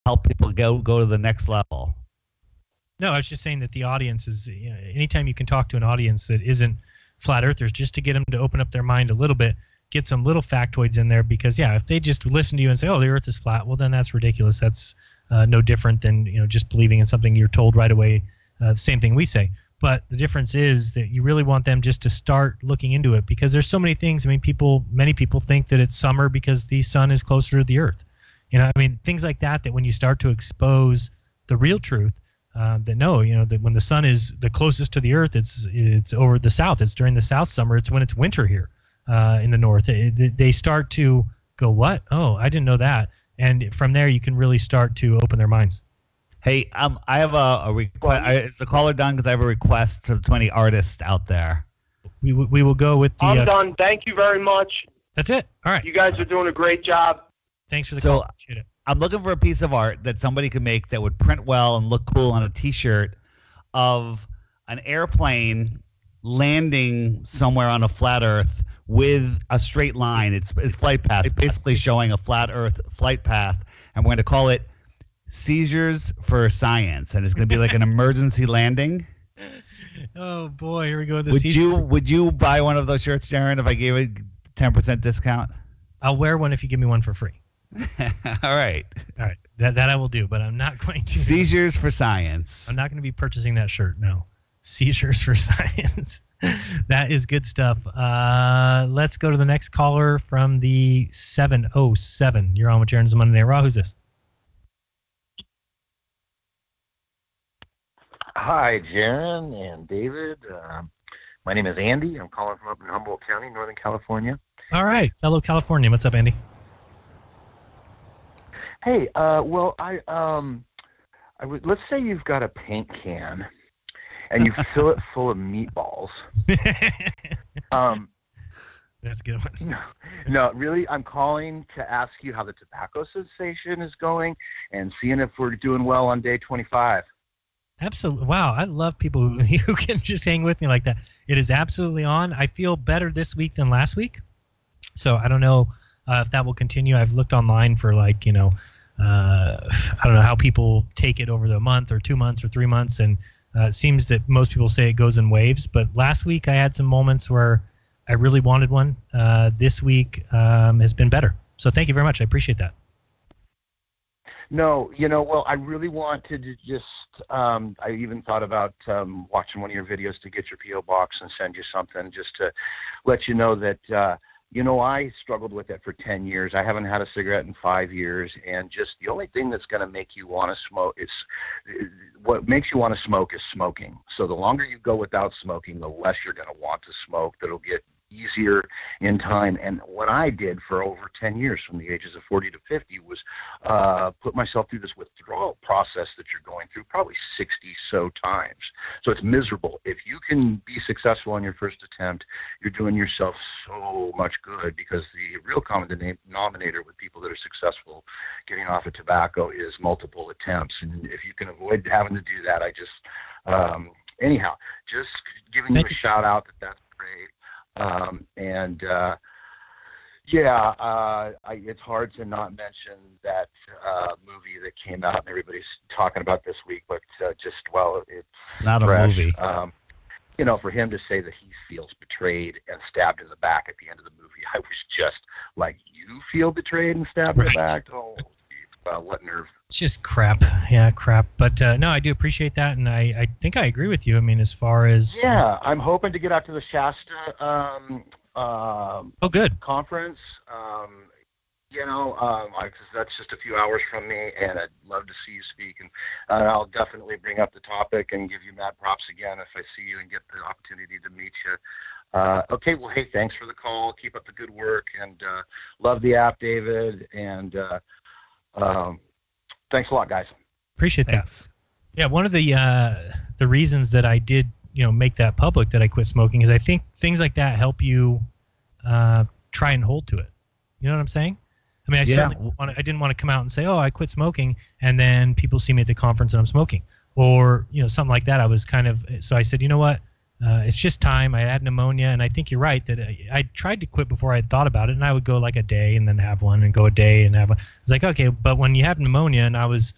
help people go to the next level. No, I was just saying that the audience is, anytime you can talk to an audience that isn't flat earthers, just to get them to open up their mind a little bit, get some little factoids in there, because if they just listen to you and say, oh, the earth is flat, well, then that's ridiculous. That's no different than just believing in something you're told right away. Same thing we say. But the difference is that you really want them just to start looking into it, because there's so many things. I mean, many people think that it's summer because the sun is closer to the earth. Things like that when you start to expose the real truth, that when the sun is the closest to the earth, it's over the south. It's during the south summer. It's when it's winter here in the north. They start to go, what? Oh, I didn't know that. And from there, you can really start to open their minds. Hey, I have a request. Is the caller done? Because I have a request to any artists out there. We will go with the... I'm done. Thank you very much. That's it. All right. You guys are doing a great job. Thanks for the call. Appreciate it. I'm looking for a piece of art that somebody could make that would print well and look cool on a T-shirt of an airplane landing somewhere on a flat Earth with a straight line. It's flight path. It's basically showing a flat Earth flight path, and we're going to call it Seizures for Science, and it's going to be like an emergency landing. Oh boy, here we go. Would you buy one of those shirts, Jeran, if I gave a 10% discount? I'll wear one if you give me one for free. All right. That I will do, but I'm not going to. Seizures for Science. I'm not going to be purchasing that shirt. No. Seizures for Science. That is good stuff. Let's go to the next caller from the 707. You're on with Jeranism Monday Night Raw. Who's this? Hi, Jeran and David. My name is Andy. I'm calling from up in Humboldt County, Northern California. All right, fellow California. What's up, Andy? Hey, let's say you've got a paint can and you fill it full of meatballs. That's a good one. No, really, I'm calling to ask you how the tobacco cessation is going and seeing if we're doing well on day 25. Absolutely. Wow, I love people who can just hang with me like that. It is absolutely on. I feel better this week than last week. So I don't know if that will continue. I've looked online for I don't know how people take it over the month or 2 months or 3 months, and it seems that most people say it goes in waves. But last week I had some moments where I really wanted one. This week has been better. So thank you very much. I appreciate that. No, I really wanted to just, I even thought about watching one of your videos to get your P.O. box and send you something just to let you know that, I struggled with it for 10 years. I haven't had a cigarette in 5 years, and just the only thing that's going to make you want to smoke what makes you want to smoke is smoking. So the longer you go without smoking, the less you're going to want to smoke. That'll get easier in time. And what I did for over 10 years, from the ages of 40 to 50, was put myself through this withdrawal process that you're going through probably 60 so times. So it's miserable. If you can be successful on your first attempt, you're doing yourself so much good, because the real common denominator with people that are successful getting off of tobacco is multiple attempts. And if you can avoid having to do that, I just, anyhow, just giving you a shout out that's great. It's hard to not mention that movie that came out and everybody's talking about this week, but it's not fresh. A movie. For him to say that he feels betrayed and stabbed in the back at the end of the movie, I was just like, you feel betrayed and stabbed in the back? Oh, what nerve. It's just crap. Yeah, crap. But no, I do appreciate that, and I think I agree with you. I mean, as far as... Yeah, I'm hoping to get out to the Shasta good. conference. That's just a few hours from me, and I'd love to see you speak. And I'll definitely bring up the topic and give you mad props again if I see you and get the opportunity to meet you. Okay, well, hey, thanks for the call. Keep up the good work, and love the app, David, and thanks a lot, guys. Appreciate that. Yeah, one of the reasons that I did, make that public that I quit smoking is I think things like that help you try and hold to it. You know what I'm saying? I mean, I didn't want to come out and say, "Oh, I quit smoking," and then people see me at the conference and I'm smoking, or something like that. I was so I said, you know what? It's just time. I had pneumonia, and I think you're right that I tried to quit before I had thought about it, and I would go like a day and then have one, and go a day and have one. It's like, okay, but when you have pneumonia, and I was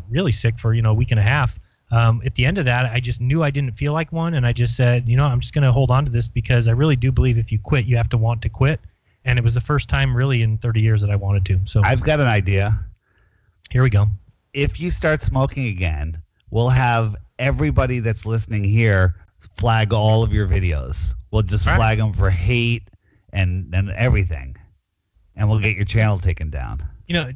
really sick for a week and a half, at the end of that, I just knew I didn't feel like one, and I just said, I'm just going to hold on to this, because I really do believe if you quit, you have to want to quit, and it was the first time really in 30 years that I wanted to. So I've got an idea. Here we go. If you start smoking again, we'll have everybody that's listening here flag all of your videos. We'll just flag them for hate and everything, and we'll get your channel taken down.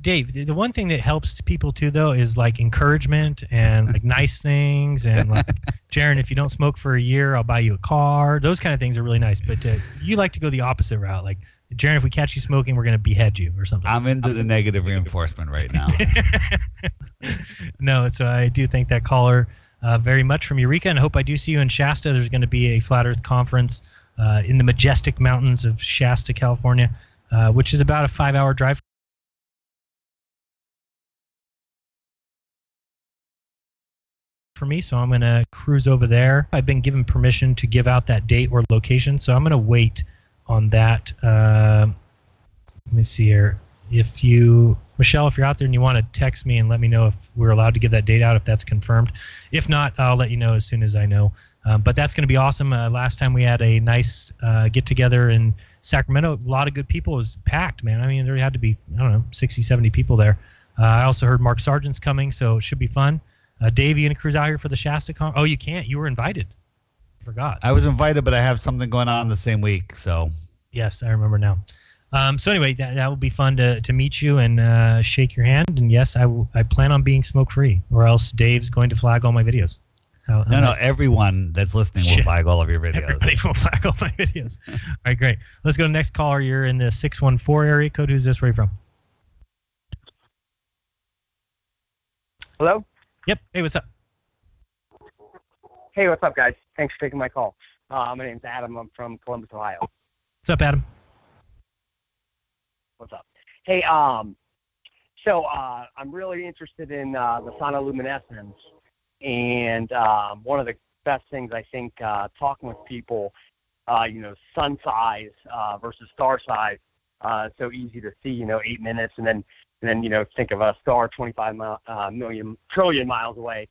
Dave, the one thing that helps people too, though, is like encouragement and like nice things, and like, Jeran, if you don't smoke for a year, I'll buy you a car. Those kind of things are really nice. But you like to go the opposite route, like, Jeran, if we catch you smoking, we're going to behead you or something. I'm into the negative reinforcement right now. No, so I do thank that caller very much from Eureka, and I hope I do see you in Shasta. There's going to be a Flat Earth conference in the majestic mountains of Shasta, California, which is about a 5-hour drive for me, so I'm going to cruise over there. I've been given permission to give out that date or location, so I'm going to wait on that. Let me see here. Michelle, if you're out there and you want to text me and let me know if we're allowed to give that date out, if that's confirmed. If not, I'll let you know as soon as I know. But that's going to be awesome. Last time we had a nice get-together in Sacramento. A lot of good people. It was packed, man. I mean, there had to be, 60, 70 people there. I also heard Mark Sargent's coming, so it should be fun. Dave, you going to cruise out here for the Shasta Con? Oh, you can't. You were invited. Forgot. I was invited, but I have something going on the same week, so. Yes, I remember now. So anyway, that will be fun to meet you and shake your hand. And yes, I plan on being smoke-free, or else Dave's going to flag all my videos. No, everyone that's listening will flag all of your videos. Everybody will flag all my videos. All right, great. Let's go to the next caller. You're in the 614 area code. Who's this? Where are you from? Hello? Yep. Hey, what's up? Hey, what's up, guys? Thanks for taking my call. My name's Adam. I'm from Columbus, Ohio. What's up, Adam? What's up? Hey, so I'm really interested in the sonoluminescence, and one of the best things I think talking with people, sun size versus star size, it's so easy to see, 8 minutes, and then think of a star 25 trillion miles away,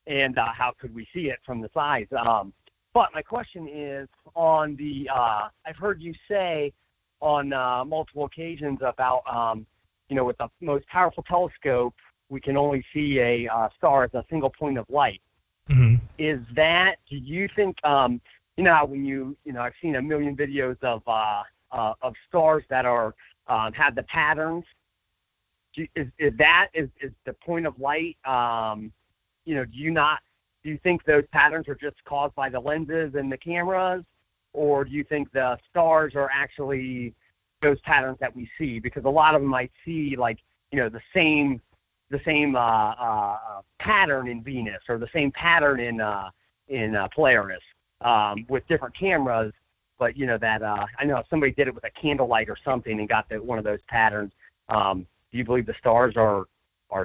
and how could we see it from the size? But my question is on the I've heard you say on multiple occasions about, with the most powerful telescope, we can only see a star as a single point of light. Mm-hmm. Do you think, when I've seen a million videos of stars that are have the patterns. Is the point of light? Do you think those patterns are just caused by the lenses and the cameras, or do you think the stars are actually those patterns that we see? Because a lot of them might see the same pattern in Venus or the same pattern in Polaris with different cameras. But I know somebody did it with a candlelight or something and got one of those patterns. Do you believe the stars are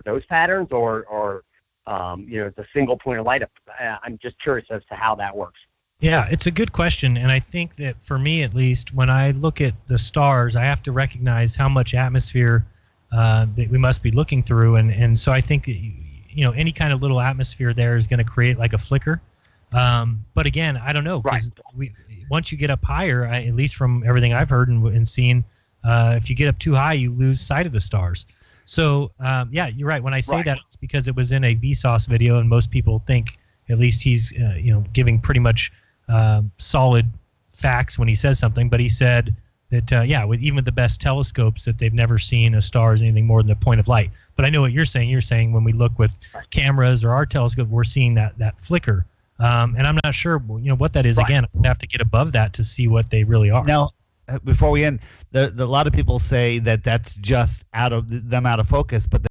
those patterns, or it's a single point of light? I'm just curious as to how that works. Yeah, it's a good question, and I think that for me at least, when I look at the stars, I have to recognize how much atmosphere that we must be looking through, and so I think that, any kind of little atmosphere there is going to create like a flicker. But again, I don't know, because once you get up higher, at least from everything I've heard and seen, if you get up too high, you lose sight of the stars. So, yeah, you're right. When I say that, it's because it was in a Vsauce video, and most people think at least he's, giving pretty much solid facts when he says something. But he said that, even with the best telescopes, that they've never seen a star as anything more than a point of light. But I know what you're saying. You're saying when we look with cameras or our telescope, we're seeing that flicker. And I'm not sure, what that is. Again, I have to get above that to see what they really are. Now, before we end, a lot of people say that that's just out of focus, but